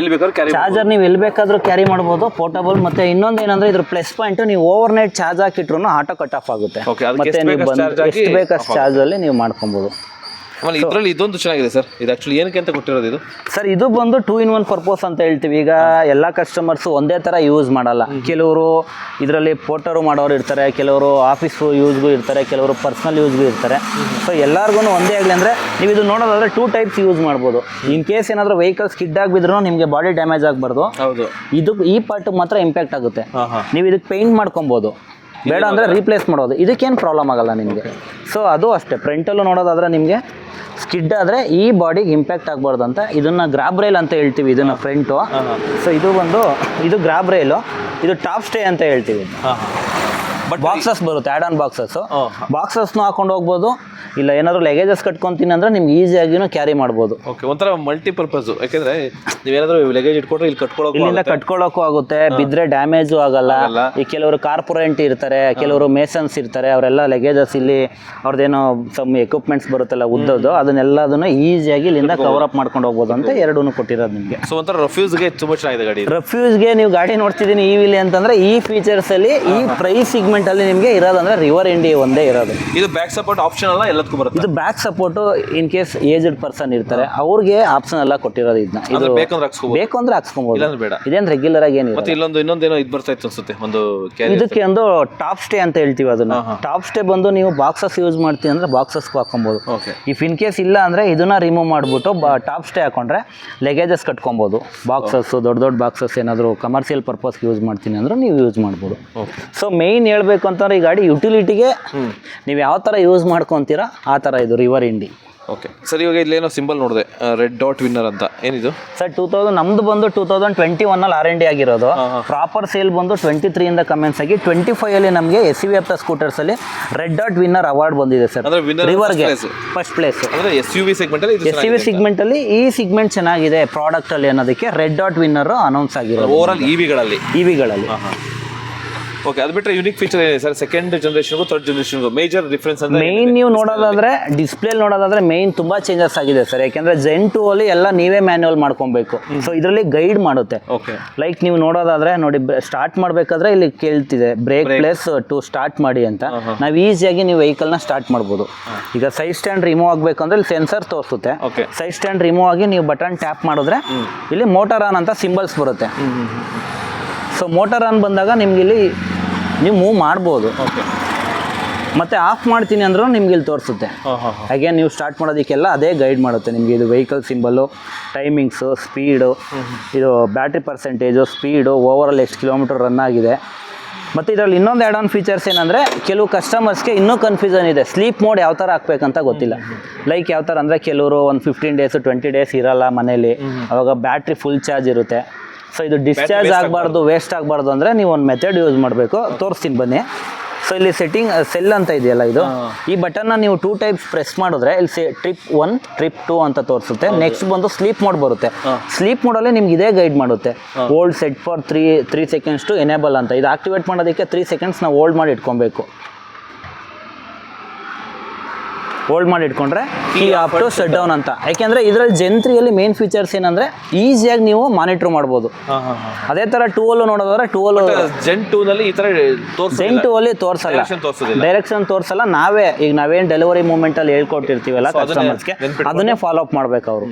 ಎಲ್ಲಿ ಬೇಕಾದ್ರೂ ಕ್ಯಾರಿ ಮಾಡ್ಬೋದು, ಪೋರ್ಟಬಲ್. ಮತ್ತೆ ಇನ್ನೊಂದು ಏನಂದ್ರೆ ಇದ್ರ ಪ್ಲಸ್ ಪಾಯಿಂಟ್, ನೀವು ಓವರ್ ನೈಟ್ ಚಾರ್ಜ್ ಹಾಕಿಟ್ರು ಆಟೋ ಕಟ್ ಆಫ್ ಆಗುತ್ತೆ. ಮತ್ತೆ ನೀವು ಎಷ್ಟು ಬೇಕಷ್ಟು ಚಾರ್ಜ್ ಅಲ್ಲಿ ನೀವು ಮಾಡ್ಕೊಬೋದು. ಆಮೇಲೆ ಇದರಲ್ಲಿ ಇದೊಂದು ಚೆನ್ನಾಗಿದೆ ಸರ್. ಇದು ಆಕ್ಚುಲಿ ಏನಕ್ಕೆ ಅಂತ ಕೊಟ್ಟಿರೋದು ಇದು? ಸರ್ ಇದು ಬಂದು 2-in-1 ಪರ್ಪಸ್ ಅಂತ ಹೇಳ್ತೀವಿ. ಈಗ ಎಲ್ಲ ಕಸ್ಟಮರ್ಸ್ ಒಂದೇ ಥರ ಯೂಸ್ ಮಾಡಲ್ಲ. ಕೆಲವರು ಇದರಲ್ಲಿ ಪೋರ್ಟರು ಮಾಡೋರು ಇರ್ತಾರೆ, ಕೆಲವರು ಆಫೀಸ್ ಯೂಸ್ಗೂ ಇರ್ತಾರೆ, ಕೆಲವರು ಪರ್ಸ್ನಲ್ ಯೂಸ್ಗೂ ಇರ್ತಾರೆ. ಸೊ ಎಲ್ಲರಿಗೂ ಒಂದೇ ಆಗಲಿ ಅಂದರೆ ನೀವು ಇದು ನೋಡೋದಾದ್ರೆ 2 ಟೈಪ್ಸ್ ಯೂಸ್ ಮಾಡ್ಬೋದು. ಇನ್ ಕೇಸ್ ಏನಾದರೂ ವೆಹಿಕಲ್ ಸ್ಕಿಡ್ ಆಗಿಬಿದ್ರೂ ನಿಮಗೆ ಬಾಡಿ ಡ್ಯಾಮೇಜ್ ಆಗಬಾರ್ದು. ಹೌದು, ಇದು ಈ ಪಾರ್ಟ್ ಮಾತ್ರ ಇಂಪ್ಯಾಕ್ಟ್ ಆಗುತ್ತೆ. ನೀವು ಇದಕ್ಕೆ ಪೇಂಟ್ ಮಾಡ್ಕೊಬೋದು, ಬೇಡ ಅಂದರೆ ರೀಪ್ಲೇಸ್ ಮಾಡೋದು, ಇದಕ್ಕೇನು ಪ್ರಾಬ್ಲಮ್ ಆಗಲ್ಲ ನಿಮಗೆ. ಸೊ ಅದು ಅಷ್ಟೇ. ಫ್ರಂಟಲ್ಲೂ ನೋಡೋದಾದ್ರೆ ನಿಮಗೆ ಸ್ಕಿಡ್ ಆದರೆ ಈ ಬಾಡಿಗೆ ಇಂಪ್ಯಾಕ್ಟ್ ಆಗಬಾರ್ದು ಅಂತ ಇದನ್ನು ಗ್ರಾಬ್ ರೈಲ್ ಅಂತ ಹೇಳ್ತೀವಿ, ಇದನ್ನು ಫ್ರಂಟು. ಸೊ ಇದು ಗ್ರಾಬ್ ರೈಲು, ಇದು ಟಾಪ್ ಸ್ಟೇ ಅಂತ ಹೇಳ್ತೀವಿ. ಬಟ್ ಬಾಕ್ಸಸ್ ಬರುತ್ತೆ, ಆ್ಯಡ್ ಆನ್ ಬಾಕ್ಸಸ್ನು ಹಾಕೊಂಡು ಹೋಗ್ಬೋದು. ಇಲ್ಲ ಏನಾದರೂ ಲಗೇಜಸ್ ಕಟ್ಕೊತೀನಿ ಅಂದರೆ ನಿಮ್ಗೆ ಈಸಿಯಾಗಿನೂ ಕ್ಯಾರಿ ಮಾಡ್ಬೋದು. ಓಕೆ, ಒಂಥರ ಮಲ್ಟಿಪರ್ಪಸ್. ಯಾಕೆಂದರೆ ನೀವೇನಾದರೂ ಲಗೇಜ್ ಇಟ್ಕೊಂಡ್ರೆ ಇಲ್ಲಿಂದ ಕಟ್ಕೊಳ್ಳೋಕ್ಕೂ ಆಗುತ್ತೆ, ಬಿದ್ದರೆ ಡ್ಯಾಮೇಜು ಆಗಲ್ಲ. ಈ ಕೆಲವರು ಕಾರ್ಪೊರೇಟ್ ಇರ್ತಾರೆ, ಕೆಲವರು ಮೇಸನ್ಸ್ ಇರ್ತಾರೆ, ಅವರೆಲ್ಲ ಲಗೇಜಸ್ ಇಲ್ಲಿ ಅವ್ರದ್ದೇನೋ ಸಮ್ ಎಕ್ವಿಪ್ಮೆಂಟ್ಸ್ ಬರುತ್ತಲ್ಲ ಉದ್ದದ್ದು, ಅದನ್ನೆಲ್ಲದನ್ನು ಈಸಿಯಾಗಿ ಇಲ್ಲಿಂದ ಕವರ್ ಅಪ್ ಮಾಡ್ಕೊಂಡು ಹೋಗ್ಬೋದು ಅಂತ ಎರಡೂ ಕೊಟ್ಟಿರೋದು ನಿಮಗೆ. ಸೊ ಒಂಥರ ರಫ್ಯೂಸ್ಗೆ ತುಂಬ ಚೆನ್ನಾಗಿದೆ ಗಾಡಿ. ರಫ್ಯೂಸ್ಗೆ ನೀವು ಗಾಡಿ ನೋಡ್ತಿದ್ದೀನಿ ಈ ವಿಲಿ ಅಂತಂದರೆ ಈ ಫೀಚರ್ಸಲ್ಲಿ ಈ ಪ್ರೈಸ್ ಸಿಗ್ಮೆಂಟಲ್ಲಿ ನಿಮಗೆ ಇರೋದಂದರೆ ರಿವರ್ ಇಂಡಿ ಒಂದೇ ಇರೋದು. ಇದು ಬ್ಯಾಕ್ ಸಪೋರ್ಟ್ ಆಪ್ಷನ್ ಅಲ್ಲ, ಎಲ್ಲದಕ್ಕೂ ಬರುತ್ತೆ. ಇದು back support in case aged person ಇರ್ತಾರೆ ಅವ್ರಿಗೆ ಆಪ್ಷನ್ ಎಲ್ಲ ಕೊಟ್ಟಿರೋದು. ಇದನ್ನ ಇದು ಬೇಕು ಅಂದ್ರೆ ಹಾಕ್ಸ್ಕೊಬಹುದು, ಇದೇನು ರೆಗ್ಯುಲರ್ ಆಗಿ ಏನಿಲ್ಲ. ಮತ್ತೆ ಇನ್ನೊಂದೇನೋ ಇದು ಬರ್ತಾ ಇತ್ತು ಅನ್ಸುತ್ತೆ, ಇದಕ್ಕೆ ಒಂದು ಟಾಪ್ ಸ್ಟೇ ಅಂತ ಹೇಳ್ತೀವಿ. ಅದನ್ನ ಟಾಪ್ ಸ್ಟೇ ಬಂದು ನೀವು ಬಾಕ್ಸಸ್ ಯೂಸ್ ಮಾಡ್ತೀವಿ ಅಂದ್ರೆ ಬಾಕ್ಸಸ್ ಹಾಕೊಬಹುದು. ಇಫ್ ಇನ್ ಕೇಸ್ ಇಲ್ಲ ಅಂದ್ರೆ ಇದನ್ನ ರಿಮೂವ್ ಮಾಡ್ಬಿಟ್ಟು ಟಾಪ್ ಸ್ಟೇ ಹಾಕೊಂಡ್ರೆ ಲಗೇಜಸ್ ಕಟ್ಕೊಬಹುದು. ಬಾಕ್ಸಸ್ ದೊಡ್ಡ ಬಾಕ್ಸಸ್ ಏನಾದ್ರು ಕಮರ್ಷಿಯಲ್ ಪರ್ಪಸ್ ಯೂಸ್ ಮಾಡ್ತೀನಿ ಅಂದ್ರೆ ನೀವು ಯೂಸ್ ಮಾಡ್ಬೋದು. ಸೊ ಮೇನ್ ಹೇಳ್ಬೇಕು ಅಂತಂದ್ರೆ ಈ ಗಾಡಿ ಯುಟಿಲಿಟಿಗೆ ನೀವು ಯಾವ ತರ ಯೂಸ್ ಮಾಡ್ಕೊಂತೀರಾ ಆ ತರ ಇದು ರಿವರ್ ಇಂಡಿ. ಓಕೆ ಸರ್, ಇವಾಗ ಇಲ್ಲೇನೋ ಸಿಂಬಲ್ ನೋಡಿದೆ, ರೆಡ್ ಡಾಟ್ ವಿನ್ನರ್ ಅಂತ, ಏನಿದು ಸರ್? 2000 ನಮ್ದು ಬಂದು 2021 R&D ಆಗಿರೋದು. ಪ್ರಾಪರ್ ಸೇಲ್ ಬಂದು 23 ಇಂದ ಕಮೆನ್ಸ್ ಆಗಿ 25 ಅಲ್ಲಿ ನಮಗೆ SUV ಸ್ಕೂಟರ್ಸ್ ಅಲ್ಲಿ ರೆಡ್ ಡಾಟ್ ವಿನ್ನರ್ ಅವಾರ್ಡ್ ಬಂದಿದೆ ಸರ್. ರಿವರ್ಗೆ ಫಸ್ಟ್ ಪ್ಲೇಸ್. SUV ಸೆಗ್ಮೆಂಟ್ ಅಲ್ಲಿ ಈ ಸಿಗ್ಮೆಂಟ್ ಚೆನ್ನಾಗಿದೆ ಪ್ರಾಡಕ್ಟ್ ಅಲ್ಲಿ ಅನ್ನೋದಕ್ಕೆ ರೆಡ್ ಡಾಟ್ ವಿನ್ನರ್ ಅನೌನ್ಸ್ ಆಗಿರೋದು ಓವರಾಲ್ ಇವಿಗಳಲ್ಲಿ. ಓಕೆ, ಅದು ಬಿಟ್ಟರೆ ಯೂನಿಕ್ ಫೀಚರ್ ಏನಿದೆ ಸರ್ ಸೆಕೆಂಡ್ ಜನರೇಷನ್ಗೂ ಥರ್ಡ್ ಜನರೇಷನ್ಗೂ ಮೇಜರ್ ಡಿಫ್ರೆನ್ಸ್ ಅಂತ? ಮೇನ್ ನೀವು ನೋಡೋದಾದ್ರೆ ಡಿಸ್ಪ್ಲೇ ನೋಡೋದಾದ್ರೆ ಮೇನ್ ತುಂಬಾ ಚೇಂಜಸ್ ಆಗಿದೆ ಸರ್. ಯಾಕೆಂದ್ರೆ Gen 2 ಅಲ್ಲಿ ಎಲ್ಲ ನೀವೇ ಮ್ಯಾನ್ಯುವಲ್ ಮಾಡ್ಕೊಬೇಕು. ಸೊ ಇದರಲ್ಲಿ ಗೈಡ್ ಮಾಡುತ್ತೆ. ಲೈಕ್ ನೀವು ನೋಡೋದಾದ್ರೆ ನೋಡಿ, ಸ್ಟಾರ್ಟ್ ಮಾಡ್ಬೇಕಾದ್ರೆ ಇಲ್ಲಿ ಕೇಳ್ತಿದೆ ಬ್ರೇಕ್ ಪ್ಲೇಸ್ ಟು ಸ್ಟಾರ್ಟ್ ಮಾಡಿ ಅಂತ. ನಾವು ಈಸಿಯಾಗಿ ನೀವು ವೆಹಿಕಲ್ ನ ಸ್ಟಾರ್ಟ್ ಮಾಡ್ಬೋದು. ಈಗ ಸೈಡ್ ಸ್ಟ್ಯಾಂಡ್ ರಿಮೂವ್ ಆಗ್ಬೇಕಂದ್ರೆ ಇಲ್ಲಿ ಸೆನ್ಸರ್ ತೋರಿಸುತ್ತೆ. ಸೈಡ್ ಸ್ಟ್ಯಾಂಡ್ ರಿಮೂವ್ ಆಗಿ ನೀವು ಬಟನ್ ಟ್ಯಾಪ್ ಮಾಡಿದ್ರೆ ಇಲ್ಲಿ ಮೋಟಾರ್ ಆನ್ ಅಂತ ಸಿಂಬಲ್ಸ್ ಬರುತ್ತೆ. ಸೊ ಮೋಟಾರ್ ಆನ್ ಬಂದಾಗ ನಿಮ್ಗೆ ಇಲ್ಲಿ ನೀವು ಮೂವ್ ಮಾಡ್ಬೋದು. ಮತ್ತೆ ಆಫ್ ಮಾಡ್ತೀನಿ ಅಂದ್ರೂ ನಿಮ್ಗೆ ಇಲ್ಲಿ ತೋರಿಸುತ್ತೆ. ಹಾಗೆ ನೀವು ಸ್ಟಾರ್ಟ್ ಮಾಡೋದಕ್ಕೆಲ್ಲ ಅದೇ ಗೈಡ್ ಮಾಡುತ್ತೆ ನಿಮಗೆ. ಇದು ವೆಹಿಕಲ್ ಸಿಂಬಲ್ಲು, ಟೈಮಿಂಗ್ಸು, ಸ್ಪೀಡು, ಇದು ಬ್ಯಾಟ್ರಿ ಪರ್ಸೆಂಟೇಜು, ಸ್ಪೀಡು, ಓವರಾಲ್ ಎಷ್ಟು ಕಿಲೋಮೀಟರ್ ರನ್ ಆಗಿದೆ. ಮತ್ತು ಇದರಲ್ಲಿ ಇನ್ನೊಂದು ಆ್ಯಡ್ ಆನ್ ಫೀಚರ್ಸ್ ಏನಂದರೆ, ಕೆಲವು ಕಸ್ಟಮರ್ಸ್ಗೆ ಇನ್ನೂ ಕನ್ಫ್ಯೂಷನ್ ಇದೆ, ಸ್ಲೀಪ್ ಮೋಡ್ ಯಾವ ಥರ ಹಾಕ್ಬೇಕಂತ ಗೊತ್ತಿಲ್ಲ. ಲೈಕ್ ಯಾವ ಥರ ಅಂದರೆ ಕೆಲವರು ಒಂದು 15 ಡೇಸ್ 20 ಡೇಸ್ ಇರಲ್ಲ ಮನೇಲಿ, ಅವಾಗ ಬ್ಯಾಟ್ರಿ ಫುಲ್ ಚಾರ್ಜ್ ಇರುತ್ತೆ. ಸೊ ಇದು ಡಿಸ್ಚಾರ್ಜ್ ಆಗಬಾರ್ದು, ವೇಸ್ಟ್ ಆಗಬಾರ್ದು ಅಂದರೆ ನೀವು ಒಂದು ಮೆಥಡ್ ಯೂಸ್ ಮಾಡಬೇಕು. ತೋರಿಸ್ತೀನಿ ಬನ್ನಿ. ಸೊ ಇಲ್ಲಿ ಸೆಟ್ಟಿಂಗ್ ಸೆಲ್ ಅಂತ ಇದೆಯಲ್ಲ, ಇದು ಈ ಬಟನ್ನ ನೀವು 2 ಟೈಪ್ಸ್ ಪ್ರೆಸ್ ಮಾಡಿದ್ರೆ ಇಲ್ಲಿ ಟ್ರಿಪ್ 1 ಟ್ರಿಪ್ 2 ಅಂತ ತೋರಿಸುತ್ತೆ. ನೆಕ್ಸ್ಟ್ ಬಂದು ಸ್ಲೀಪ್ ಮೋಡ್ ಬರುತ್ತೆ. ಸ್ಲೀಪ್ ಮೋಡಲ್ಲಿ ನಿಮ್ಗೆ ಇದೇ ಗೈಡ್ ಮಾಡುತ್ತೆ. Hold set for 3 seconds to enable ಅಂತ. ಇದು ಆಕ್ಟಿವೇಟ್ ಮಾಡೋದಕ್ಕೆ 3 ಸೆಕೆಂಡ್ಸ್ ನಾವು ಹೋಲ್ಡ್ ಮಾಡಿ ಇಟ್ಕೊಬೇಕು. ಹೋಲ್ಡ್ ಮಾಡಿ ಇಟ್ಕೊಂಡ್ರೆ key up to shut down. ಯಾಕೆಂದರೆ ಇದರಲ್ಲಿ ಜೆನ್3ಯಲ್ಲಿ ಮೇನ್ ಫೀಚರ್ಸ್ ಏನಂದರೆ ಈಸಿಯಾಗಿ ನೀವು ಮಾನಿಟ್ರ್ ಮಾಡ್ಬೋದು. ಅದೇ ಥರ 2 ನೋಡೋದಾದ್ರೆ 2 ಜೆನ್ 2ನಲ್ಲಿ ಈ ಥರ ಜೆನ್ 2ಅಲ್ಲಿ ತೋರಿಸಲ್ಲ, ಡೈರೆಕ್ಷನ್ ತೋರಿಸಲ್ಲ. ನಾವೇನು ಡೆಲಿವರಿ ಮೂಮೆಂಟಲ್ಲಿ ಹೇಳ್ಕೊಟ್ಟಿರ್ತೀವಲ್ಲ ಕಸ್ಟಮರ್ಸ್ಗೆ ಅದನ್ನೇ ಫಾಲೋ ಅಪ್ ಮಾಡ್ಬೇಕು ಅವರು.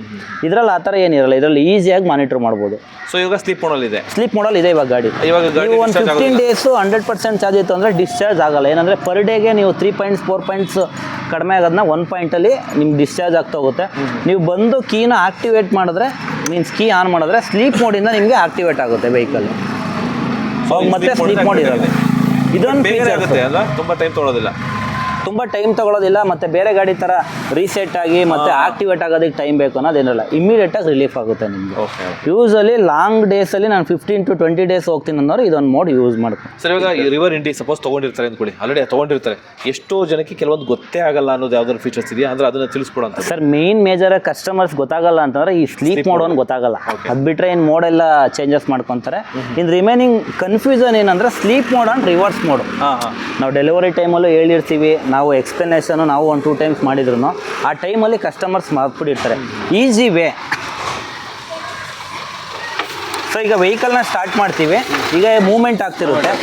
ಇದರಲ್ಲಿ ಆ ಥರ ಏನಿರಲ್ಲ, ಇದರಲ್ಲಿ ಈಸಿಯಾಗಿ ಮಾನಿಟರ್ ಮಾಡ್ಬೋದು. ಸೊ ಇವಾಗ ಸ್ಲೀಪ್ ಮೋಡಲ್ ಇದೆ ಇವಾಗ ಗಾಡಿ. ನೀವು ಒಂದು 15 ಡೇಸು 100% ಚಾರ್ಜ್ ಇತ್ತು ಅಂದರೆ ಡಿಸ್ಚಾರ್ಜ್ ಆಗಲ್ಲ. ಏನಂದರೆ ಪರ್ ಡೇಗೆ ನೀವು 3 ಪಾಯಿಂಟ್ಸ್ 4 ಪಾಯಿಂಟ್ಸ್ ಕಡಿಮೆ ಆಗೋದನ್ನ 1 ಪಾಯಿಂಟಲ್ಲಿ ನಿಮ್ಗೆ ಡಿಸ್ಚಾರ್ಜ್ ಆಗ್ತಾ ಹೋಗುತ್ತೆ. ನೀವು ಬಂದು ಕೀನ ಆಕ್ಟಿವೇಟ್ ಮಾಡಿದ್ರೆ ಮೀನ್ಸ್ ಕೀ ಆನ್ ಮಾಡಿದ್ರೆ ಸ್ಲೀಪ್ ಮೋಡಿಂದ ನಿಮಗೆ ಆಕ್ಟಿವೇಟ್ ಆಗುತ್ತೆ ವೆಹಿಕಲ್. ಮತ್ತೆ ಸ್ಲೀಪ್ ಮೋಡ್ ಇರೋದು ಇದೊಂದು ಬೇರೆ ಆಗುತ್ತೆ ಅಲ್ಲ, ತುಂಬ ಟೈಮ್ ತಗೊಳ್ಳೋದಿಲ್ಲ. ಮತ್ತು ಬೇರೆ ಗಾಡಿ ಥರ ರೀಸೆಟ್ ಆಗಿ ಮತ್ತೆ ಆಕ್ಟಿವೇಟ್ ಆಗೋದಕ್ಕೆ ಟೈಮ್ ಬೇಕು ಅನ್ನೋದೇನಿಲ್ಲ, ಇಮಿಡಿಯೇಟಾಗಿ ರಿಲೀಫ್ ಆಗುತ್ತೆ ನಿಮಗೆ. ಯೂಸಲಿ ಲಾಂಗ್ ಡೇಸಲ್ಲಿ ನಾನು 15 to 20 ಡೇಸ್ ಹೋಗ್ತೀನಿ ಅನ್ನೋರು ಇದೊಂದು ಮೋಡ್ ಯೂಸ್ ಮಾಡ್ತೀನಿ. ಸರ್ ಇವಾಗ ರಿವರ್ ಇಂಡಿ ಸಪೋಸ್ ತೊಗೊಂಡಿರ್ತಾರೆ ಅಂದ್ಕೊಳ್ಳಿ, ಆಲ್ರೆಡಿ ತೊಗೊಂಡಿರ್ತಾರೆ, ಎಷ್ಟೋ ಜನಕ್ಕೆ ಕೆಲವೊಂದು ಗೊತ್ತೇ ಆಗಲ್ಲ ಅನ್ನೋದು ಯಾವ್ದಾದ್ರು ಫೀಚರ್ಸ್ ಇದೆಯಾ ಅಂದರೆ ಅದನ್ನು ತಿಳಿಸ್ಕೊಡೋಂಥ. ಸರ್ ಮೇಜರ್ ಕಸ್ಟಮರ್ಸ್ ಗೊತ್ತಾಗಲ್ಲ ಅಂತಂದ್ರೆ ಈ ಸ್ಲೀಪ್ ಮೋಡ್ ಒಂದು ಗೊತ್ತಾಗಲ್ಲ. ಅದು ಬಿಟ್ಟರೆ ಏನು ಮೋಡೆಲ್ಲ ಚೇಂಜಸ್ ಮಾಡ್ಕೊತಾರೆ. ಇನ್ನು ರಿಮೈನಿಂಗ್ ಕನ್ಫ್ಯೂಷನ್ ಏನಂದರೆ sleep mode and reverse mode. ನಾವು ಡೆಲಿವರಿ ಟೈಮಲ್ಲೂ ಹೇಳಿರ್ತೀವಿ, ನಾವು ಎಕ್ಸ್ಪ್ಲನೇಷನು ನಾವು 1-2 ಟೈಮ್ಸ್ ಮಾಡಿದ್ರು ಆ ಟೈಮಲ್ಲಿ ಕಸ್ಟಮರ್ಸ್ ಮಾಡ್ಬಿಟ್ಟಿರ್ತಾರೆ. Easy way. ಸೊ ಈಗ ವೆಹಿಕಲ್ನ ಸ್ಟಾರ್ಟ್ ಮಾಡ್ತೀವಿ, ಈಗ ಮೂವ್ಮೆಂಟ್ ಆಗ್ತಿರುತ್ತೆ.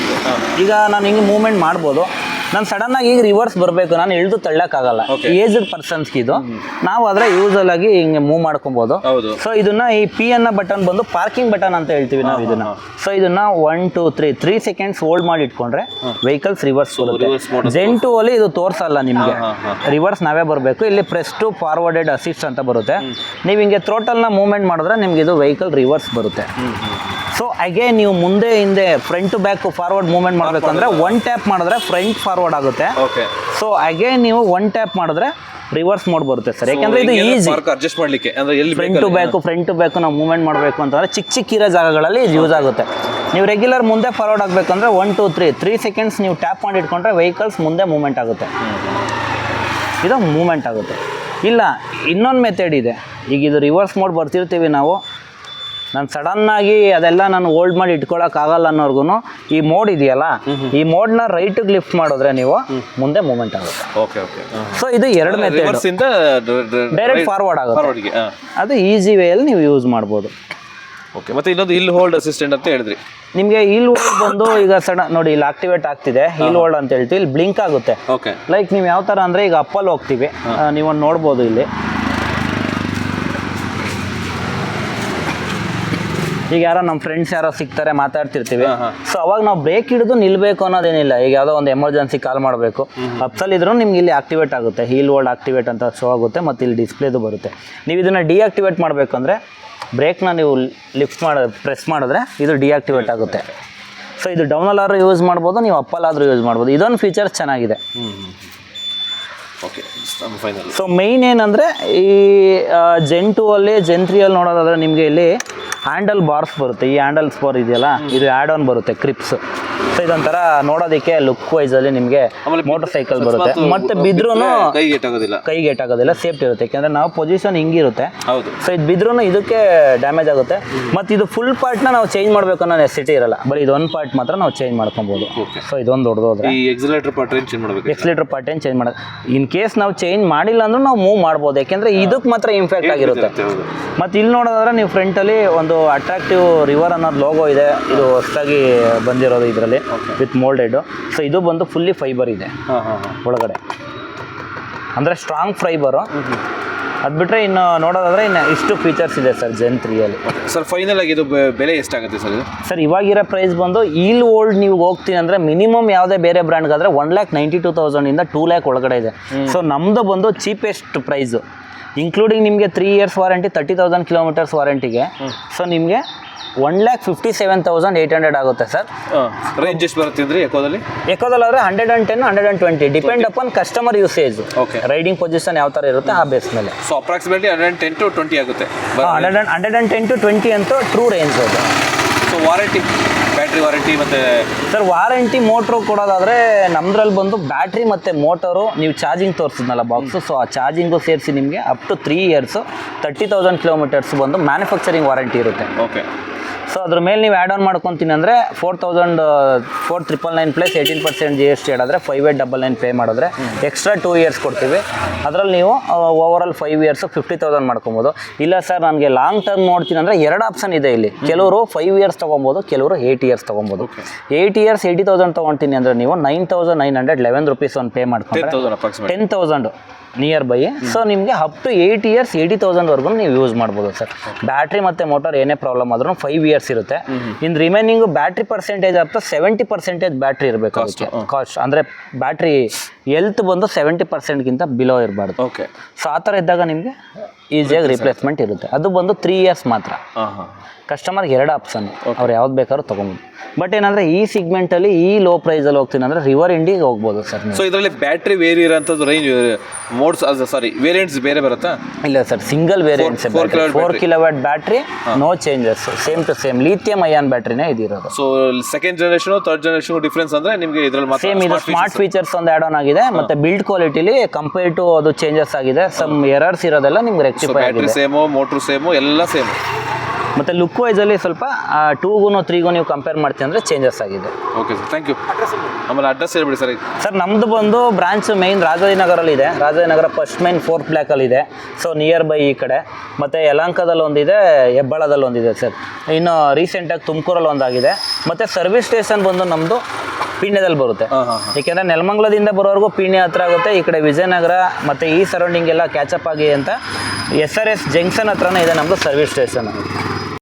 ಈಗ ನಾನು ಹಿಂಗೆ ಮೂವ್ಮೆಂಟ್ ಮಾಡ್ಬೋದು. ನಾನು ಸಡನ್ನಾಗಿ ಈಗ ರಿವರ್ಸ್ ಬರಬೇಕು, ನಾನು ಇಳಿದು ತಳ್ಳಕ್ಕಾಗಲ್ಲ. ಏಜ್ಡ್ ಪರ್ಸನ್ಸ್ಗೆ ಇದು. ನಾವು ಆದರೆ ಯೂಸಲ್ ಆಗಿ ಹಿಂಗೆ ಮೂವ್ ಮಾಡ್ಕೊಬೋದು. ಸೊ ಇದನ್ನ ಈ ಪಿ ಅನ್ನೋ ಬಟನ್ ಬಂದು ಪಾರ್ಕಿಂಗ್ ಬಟನ್ ಅಂತ ಹೇಳ್ತೀವಿ ನಾವು ಇದನ್ನ. ಸೊ ಇದನ್ನ 1 2 3 ಸೆಕೆಂಡ್ಸ್ ಹೋಲ್ಡ್ ಮಾಡಿ ಇಟ್ಕೊಂಡ್ರೆ ವೆಹಿಕಲ್ಸ್ ರಿವರ್ಸ್ ಬರುತ್ತೆ. ಜೆನ್ 2 ಅಲ್ಲಿ ಇದು ತೋರಿಸಲ್ಲ ನಿಮಗೆ, ರಿವರ್ಸ್ ನಾವೇ ಬರಬೇಕು. ಇಲ್ಲಿ ಪ್ರೆಸ್ ಟು ಫಾರ್ವರ್ಡೆಡ್ ಅಸಿಸ್ಟ್ ಅಂತ ಬರುತ್ತೆ. ನೀವು ಹಿಂಗೆ ಥ್ರೋಟಲ್ನ ಮೂವ್ಮೆಂಟ್ ಮಾಡಿದ್ರೆ ನಿಮ್ಗೆ ಇದು ವೆಹಿಕಲ್ ರಿವರ್ಸ್ ಬರುತ್ತೆ. ಸೊ ಅಗೇನ್ ನೀವು ಮುಂದೆ ಹಿಂದೆ front to back forward movement ಮಾಡಬೇಕಂದ್ರೆ 1 ಟ್ಯಾಪ್ ಮಾಡಿದ್ರೆ ಫ್ರಂಟ್ ಫಾರ್ವರ್ಡ್ ಆಗುತ್ತೆ. ಸೊ ಅಗೇನ್ ನೀವು 1 ಟ್ಯಾಪ್ ಮಾಡಿದ್ರೆ ರಿವರ್ಸ್ ಮೋಡ್ ಬರುತ್ತೆ ಸರ್. ಯಾಕಂದ್ರೆ ಇದು ಈಸಿ ಅಡ್ಜಸ್ಟ್ ಮಾಡ್ಲಿಕ್ಕೆ, ಅಂದ್ರೆ ಎಲ್ಲಿ ಫ್ರಂಟ್ ಟು ಬ್ಯಾಕ್ ನಾವು ಮೂವ್ಮೆಂಟ್ ಮಾಡಬೇಕು ಅಂತಂದ್ರೆ ಚಿಕ್ಕ ಇರೋ ಜಾಗಗಳಲ್ಲಿ ಇದು ಯೂಸ್ ಆಗುತ್ತೆ. ನೀವು ರೆಗ್ಯುಲರ್ ಮುಂದೆ ಫಾರ್ವರ್ಡ್ ಆಗಬೇಕಂದ್ರೆ 1 2 3 ಸೆಕೆಂಡ್ಸ್ ನೀವು ಟ್ಯಾಪ್ ಮಾಡಿ ಇಟ್ಕೊಂಡ್ರೆ ವೆಹಿಕಲ್ಸ್ ಮುಂದೆ ಮೂವ್ಮೆಂಟ್ ಆಗುತ್ತೆ. ಇದು ಮೂವ್ಮೆಂಟ್ ಆಗುತ್ತೆ. ಇಲ್ಲ ಇನ್ನೊಂದು ಮೆಥಡ್ ಇದೆ. ಈಗ ಇದು ರಿವರ್ಸ್ ಮೋಡ್ ಬರ್ತಿರ್ತೀವಿ ನಾವು, ನಾನು ಸಡನ್ನಾಗಿ ಅದೆಲ್ಲ ನಾನು ಹೋಲ್ಡ್ ಮಾಡಿ ಇಟ್ಕೊಳ್ಳೋಕ್ಕಾಗಲ್ಲ ಅನ್ನೋರ್ಗು ಈ ಮೋಡ್ ಇದೆಯಲ್ಲ, ಈ ಮೋಡ್ನ ರೈಟಿಗೆ ಲಿಫ್ಟ್ ಮಾಡಿದ್ರೆ ನೀವು ಮುಂದೆ ಮೂವ್ಮೆಂಟ್ ಆಗುತ್ತೆ. ಸೊ ಇದು 2 ಮೆಥಡ್. ಡೈರೆಕ್ಟ್ ಫಾರ್ವರ್ಡ್ ಆಗುತ್ತೆ, ಅದು ಈಸಿ ವೇಯಲ್ಲಿ ನೀವು ಯೂಸ್ ಮಾಡ್ಬೋದು. ಮತ್ತೆ ಇನ್ನೊಂದು ಹಿಲ್ ಹೋಲ್ಡ್ ಅಸಿಸ್ಟೆಂಟ್ ಅಂತ ಹೇಳಿದ್ರಿ. ನಿಮಗೆ ಹಿಲ್ ಹೋಲ್ಡ್ ಬಂದು ಈಗ ಸಡನ್ ನೋಡಿ ಇಲ್ಲಿ ಆಕ್ಟಿವೇಟ್ ಆಗ್ತಿದೆ, ಹಿಲ್ ಹೋಲ್ಡ್ ಅಂತ ಹೇಳ್ತೀವಿ. ಇಲ್ಲಿ ಬ್ಲಿಂಕ್ ಆಗುತ್ತೆ. ಲೈಕ್ ನೀವು ಯಾವ ಥರ ಅಂದರೆ ಈಗ ಅಪ್ಪಲ್ಲಿ ಹೋಗ್ತೀವಿ, ನೀವು ನೋಡ್ಬೋದು ಇಲ್ಲಿ. ಈಗ ಯಾರೋ ನಮ್ಮ ಫ್ರೆಂಡ್ಸ್ ಯಾರೋ ಸಿಗ್ತಾರೆ, ಮಾತಾಡ್ತಿರ್ತೀವಿ. ಸೊ ಅವಾಗ ನಾವು ಬ್ರೇಕ್ ಹಿಡಿದು ನಿಲ್ಬೇಕು ಅನ್ನೋದೇನಿಲ್ಲ. ಈಗ ಯಾವುದೋ ಒಂದು ಎಮರ್ಜೆನ್ಸಿ ಕಾಲ್ ಮಾಡಬೇಕು, ಅಪ್ಸಲ್ಲಿ ಇದ್ರೂ ನಿಮ್ಗೆ ಇಲ್ಲಿ ಆಕ್ಟಿವೇಟ್ ಆಗುತ್ತೆ, ಹೀಲ್ ಹೋಲ್ಡ್ ಆಕ್ಟಿವೇಟ್ ಅಂತ ಶೋ ಆಗುತ್ತೆ. ಮತ್ತು ಇಲ್ಲಿ ಡಿಸ್ಪ್ಲೇದು ಬರುತ್ತೆ. ನೀವು ಇದನ್ನು ಡಿಆಕ್ಟಿವೇಟ್ ಮಾಡಬೇಕಂದ್ರೆ ಬ್ರೇಕ್ನ ನೀವು ಪ್ರೆಸ್ ಮಾಡಿದ್ರೆ ಇದು ಡಿಆಕ್ಟಿವೇಟ್ ಆಗುತ್ತೆ. ಸೊ ಇದು ಡೌನಲ್ಲಾದ್ರೂ ಯೂಸ್ ಮಾಡ್ಬೋದು, ನೀವು ಅಪ್ಪಲ್ಲಾದರೂ ಯೂಸ್ ಮಾಡ್ಬೋದು. ಇದೊಂದು ಫೀಚರ್ಸ್ ಚೆನ್ನಾಗಿದೆ. ಸೊ ಮೈನ್ ಏನಂದರೆ ಈ ಜೆನ್ 2 ಅಲ್ಲಿ ಜೆನ್ 3 ಅಲ್ಲಿ ನೋಡೋದಾದ್ರೆ ನಿಮಗೆ ಇಲ್ಲಿ ಹ್ಯಾಂಡಲ್ ಬಾರ್ಸ್ ಬರುತ್ತೆ. ಈ ಹ್ಯಾಂಡಲ್ಸ್ ಬಾರ್ ಇದೆಯಲ್ಲ, ಇದು ಆ್ಯಡ್ ಆನ್ ಬರುತ್ತೆ, ಕ್ರಿಪ್ಸ್. ಸೊ ಇದೊಂಥರ ನೋಡೋದಕ್ಕೆ ಲುಕ್ ವೈಸಲ್ಲಿ ನಿಮಗೆ ಮೋಟರ್ ಸೈಕಲ್ ಬರುತ್ತೆ. ಮತ್ತೆ ಬಿದ್ರೂ ಕೈಗೇಟಾಗೋದಿಲ್ಲ, ಸೇಫ್ಟಿ ಇರುತ್ತೆ. ಯಾಕೆಂದರೆ ನಾವು ಪೊಸಿಷನ್ ಹಿಂಗಿರುತ್ತೆ. ಸೊ ಇದು ಬಿದ್ರೂ ಇದಕ್ಕೆ ಡ್ಯಾಮೇಜ್ ಆಗುತ್ತೆ. ಮತ್ತು ಇದು ಫುಲ್ ಪಾರ್ಟ್ನ ನಾವು ಚೇಂಜ್ ಮಾಡಬೇಕು ಅನ್ನೋ ನೆಸಿಟಿ ಇರಲ್ಲ, ಬರೀ ಇದೊಂದು ಪಾರ್ಟ್ ಮಾತ್ರ ನಾವು ಚೇಂಜ್ ಮಾಡ್ಕೊಬೋದು. ಸೊ ಇದೊಂದು ದೊಡ್ಡದೋದ್ರೆ ಎಕ್ಸಿಲೇಟರ್ ಪಾರ್ಟ್ ಏನು ಚೇಂಜ್ ಮಾಡೋದು. ಇನ್ ಕೇಸ್ ನಾವು ಚೇಂಜ್ ಮಾಡಿಲ್ಲ ಅಂದ್ರೂ ನಾವು ಮೂವ್ ಮಾಡ್ಬೋದು, ಯಾಕೆಂದರೆ ಇದಕ್ಕೆ ಮಾತ್ರ ಇಂಪ್ಯಾಕ್ಟ್ ಆಗಿರುತ್ತೆ. ಮತ್ತು ಇಲ್ಲಿ ನೋಡೋದಾದ್ರೆ ನೀವು ಫ್ರಂಟಲ್ಲಿ ಒಂದು ಅಟ್ರಾಕ್ಟಿವ್ ರಿವರ್ ಅನ್ನೋದು ಲೋಗೋ ಇದೆ. ಇದು ಹೊಸದಾಗಿ ಬಂದಿರೋದು ಇದರಲ್ಲಿ ವಿತ್ ಮೋಲ್ಡೆಡ್. ಸೊ ಇದು ಬಂದು ಫುಲ್ಲಿ ಫೈಬರ್ ಇದೆ ಒಳಗಡೆ, ಅಂದರೆ ಸ್ಟ್ರಾಂಗ್ ಫೈಬರು. ಅದು ಬಿಟ್ಟರೆ ಇನ್ನು ನೋಡೋದಾದ್ರೆ ಇನ್ನು ಇಷ್ಟು ಫೀಚರ್ಸ್ ಇದೆ ಸರ್ ಜೆನ್ 3 ಅಲ್ಲಿ. ಸರ್ ಫೈನಲ್ ಆಗಿ ಇದು ಬೆಲೆ ಎಷ್ಟಾಗುತ್ತೆ ಸರ್? ಸರ್ ಇವಾಗಿರೋ ಪ್ರೈಸ್ ಬಂದು ಹೀಲ್ ಹೋಲ್ಡ್ ನೀವು ಹೋಗ್ತೀನಿ ಅಂದರೆ ಮಿನಿಮಮ್ ಯಾವುದೇ ಬೇರೆ ಬ್ರ್ಯಾಂಡ್ಗಾದರೆ 1,92,000 ಇಂದ 2 lakh ಒಳಗಡೆ ಇದೆ. ಸೊ ನಮ್ಮದು ಬಂದು ಚೀಪೆಸ್ಟ್ ಪ್ರೈಸು, ಇನ್ಕ್ಲೂಡಿಂಗ್ ನಿಮಗೆ 3 years ವಾರಂಟಿ, 30,000 kilometers ವಾರಂಟಿಗೆ. ಸೊ ನಿಮಗೆ 1,57,800 ಆಗುತ್ತೆ ಸರ್. ರೇಂಜ್ ಎಷ್ಟು ಬರುತ್ತೆ ಅಂದರೆ ಎಕೋದಲ್ಲಿ ಆದರೆ 110 120 depend upon customer usage. Riding position ಯಾವ ಥರ ಇರುತ್ತೆ ಆ ಬೇಸ್ ಮೇಲೆ. ಸೊ ಅಪ್ರಾಕ್ಸಿಮೇಟ್ಲಿ 110 to 20 ಆಗುತ್ತೆ. 110 to 20 ಅಂತೂ ಟ್ರೂ ರೇಂಜ್ ಅದು. ಸೊ ವಾರಂಟಿ, ಬ್ಯಾಟ್ರಿ ವಾರಂಟಿ ಮತ್ತು ಸರ್ ವಾರಂಟಿ ಮೋಟ್ರು ಕೊಡೋದಾದರೆ ನಮ್ಮದ್ರಲ್ಲಿ ಬಂದು ಬ್ಯಾಟ್ರಿ ಮತ್ತು ಮೋಟರು ನೀವು ಚಾರ್ಜಿಂಗ್ ತೋರಿಸಿದ್ನಲ್ಲ ಬಾಕ್ಸು, ಸೊ ಆ ಚಾರ್ಜಿಂಗು ಸೇರಿಸಿ ನಿಮಗೆ ಅಪ್ ಟು 3 years 30,000 kilometers ಬಂದು ಮ್ಯಾನುಫ್ಯಾಕ್ಚರಿಂಗ್ ವಾರಂಟಿ ಇರುತ್ತೆ. ಸೊ ಅದ್ರ ಮೇಲೆ ನೀವು ಆ್ಯಡ್ ಆನ್ ಮಾಡ್ಕೊತೀನಿ ಅಂದರೆ 4,999 ಪ್ಲಸ್ 18% GST ಆಡಿದ್ರೆ 5,899 ಪೇ ಮಾಡಿದ್ರೆ ಎಕ್ಸ್ಟ್ರಾ 2 ಇಯರ್ಸ್ ಕೊಡ್ತೀವಿ. ಅದರಲ್ಲಿ ನೀವು ಓವರಾಲ್ 5 ಇಯರ್ಸು 50,000 ಮಾಡ್ಕೊಬೋದು. ಇಲ್ಲ ಸರ್ ನನಗೆ ಲಾಂಗ್ ಟರ್ಮ್ ನೋಡ್ತೀನಿ ಅಂದರೆ 2 ಆಪ್ಷನ್ ಇದೆ ಇಲ್ಲಿ. ಕೆಲವರು 5 ಇಯರ್ಸ್ ತೊಗೊಬೋದು, ಕೆಲವರು 8 ಇಯರ್ಸ್ ತೊಗೊಬೋದು. 8 ಇಯರ್ಸ್ 80,000 ತೊಗೊತೀನಿ ಅಂದರೆ ನೀವು 9,911 rupees ಒಂದು ಪೇ ಮಾಡ್ಕೊಂಡ್ರೆ 10,000 ನಿಯರ್ ಬೈ. ಸೊ ನಿಮಗೆ ಅಪ್ ಟು 8 ಇಯರ್ಸ್ 80,000ವರೆಗೂ ನೀವು ಯೂಸ್ ಮಾಡ್ಬೋದು ಸರ್. ಬ್ಯಾಟ್ರಿ ಮತ್ತು ಮೋಟರ್ ಏನೇ ಪ್ರಾಬ್ಲಮ್ ಆದ್ರೂ 5 ಇಯರ್ಸ್ ಇರುತ್ತೆ. ಇನ್ನು remaining battery percentage up to 70% battery ಇರಬೇಕು ಅದಕ್ಕೆ ಕಾಸ್ಟ್. ಅಂದರೆ ಬ್ಯಾಟ್ರಿ ಹೆಲ್ತ್ ಬಂದು 70%ಗಿಂತ ಬಿಲೋ ಇರಬಾರ್ದು. ಓಕೆ. ಸೊ ಆ ಥರ ಇದ್ದಾಗ ನಿಮಗೆ ಈಸಿಯಾಗಿ ರಿಪ್ಲೇಸ್ಮೆಂಟ್ ಇರುತ್ತೆ. ಅದು ಬಂದು 3 ಇಯರ್ಸ್ ಮಾತ್ರ. ಕಸ್ಟಮರ್ಗೆ 2 ಆಪ್ಷನ್, ಅವ್ರು ಯಾವ್ದು ಬೇಕಾದ್ರೂ ತೊಗೊಬೋದು. ಬಟ್ ಏನಂದರೆ ಈ ಸಿಗ್ಮೆಂಟಲ್ಲಿ ಈ ಲೋ ಪ್ರೈಸಲ್ಲಿ ಹೋಗ್ತೀನಿ ಅಂದರೆ ರಿವರ್ ಇಂಡಿಗೆ ಹೋಗ್ಬೋದು ಸರ್. ಸೊ ಇದರಲ್ಲಿ ಬ್ಯಾಟ್ರಿ ವೇರಿ ಇರೋಂಥದ್ದು ರೇಂಜ್ ಮೋಡ್ಸ್ ವೇರಿಯಂಟ್ಸ್ ಬೇರೆ ಬರುತ್ತಾ? ಇಲ್ಲ sir, single variants 4 kilowatt battery, no changes, same to same lithium ion ಬ್ಯಾಟ್ರಿನೇ ಇದಿರೋದು. So second generation third generation difference ಅಂದರೆ ನಿಮಗೆ ಇದರಲ್ಲಿ ಮಾತ್ರ ಸೇಮ್ ಇದು ಸ್ಮಾರ್ಟ್ ಫೀಚರ್ಸ್ ಒಂದು ಆ್ಯಡ್ ಆನ್ ಆಗಿದೆ. ಮತ್ತು ಬಿಲ್ಡ್ ಕ್ವಾಲಿಟಿಲಿ ಕಂಪೇರ್ ಟು ಅದು ಚೇಂಜಸ್ ಆಗಿದೆ. ಸಮ್ ಎರರ್ಸ್ ಇರೋದೆಲ್ಲ ನಿಮ್ಗೆ ರೆಕ್ಟಿಫೈ ಆಗಿದೆ. ಸೇಮು, ಮೋಟ್ರು ಸೇಮು, ಎಲ್ಲ ಸೇಮ್. ಮತ್ತು ಲುಕ್ ವೈಸಲ್ಲಿ ಸ್ವಲ್ಪ 2ಗೂ 3ಗೂ ನೀವು ಕಂಪೇರ್ ಮಾಡ್ತೀವಿ ಅಂದರೆ ಚೇಂಜಸ್ ಆಗಿದೆ. Okay sir, thank you. ಆಮೇಲೆ ಅಡ್ರೆಸ್ ಹೇಳ್ಬಿಡಿ ಸರ್. ಸರ್ ನಮ್ಮದು ಬಂದು ಬ್ರಾಂಚ್ ಮೈನ್ ರಾಜಾಜಿನಗರಲ್ಲಿದೆ. ರಾಜಾಜಿನಗರ ಫಸ್ಟ್ ಮೈನ್ 4th ಬ್ಲಾಕಲ್ಲಿದೆ. ಸೊ ನಿಯರ್ ಬೈ ಈ ಕಡೆ. ಮತ್ತು ಯಲಹಂಕದಲ್ಲಿ ಒಂದಿದೆ, ಹೆಬ್ಬಾಳದಲ್ಲಿ ಒಂದಿದೆ ಸರ್. ಇನ್ನು ರೀಸೆಂಟಾಗಿ ತುಮಕೂರಲ್ಲಿ ಒಂದಾಗಿದೆ. ಮತ್ತು ಸರ್ವಿಸ್ ಸ್ಟೇಷನ್ ಬಂದು ನಮ್ಮದು ಪೀಣ್ಯದಲ್ಲಿ ಬರುತ್ತೆ. ಏಕೆಂದರೆ ನೆಲಮಂಗಲದಿಂದ ಬರೋವರೆಗೂ ಪೀಣ್ಯ ಹತ್ರ ಆಗುತ್ತೆ. ಈ ಕಡೆ ವಿಜಯನಗರ ಮತ್ತು ಈ ಸರೌಂಡಿಂಗ್ ಎಲ್ಲ ಕ್ಯಾಚಪ್ ಆಗಿ ಅಂತ SRS ಜಂಕ್ಷನ್ ಹತ್ರನೇ ಇದೆ ನಮ್ಮದು ಸರ್ವಿಸ್ ಸ್ಟೇಷನ್.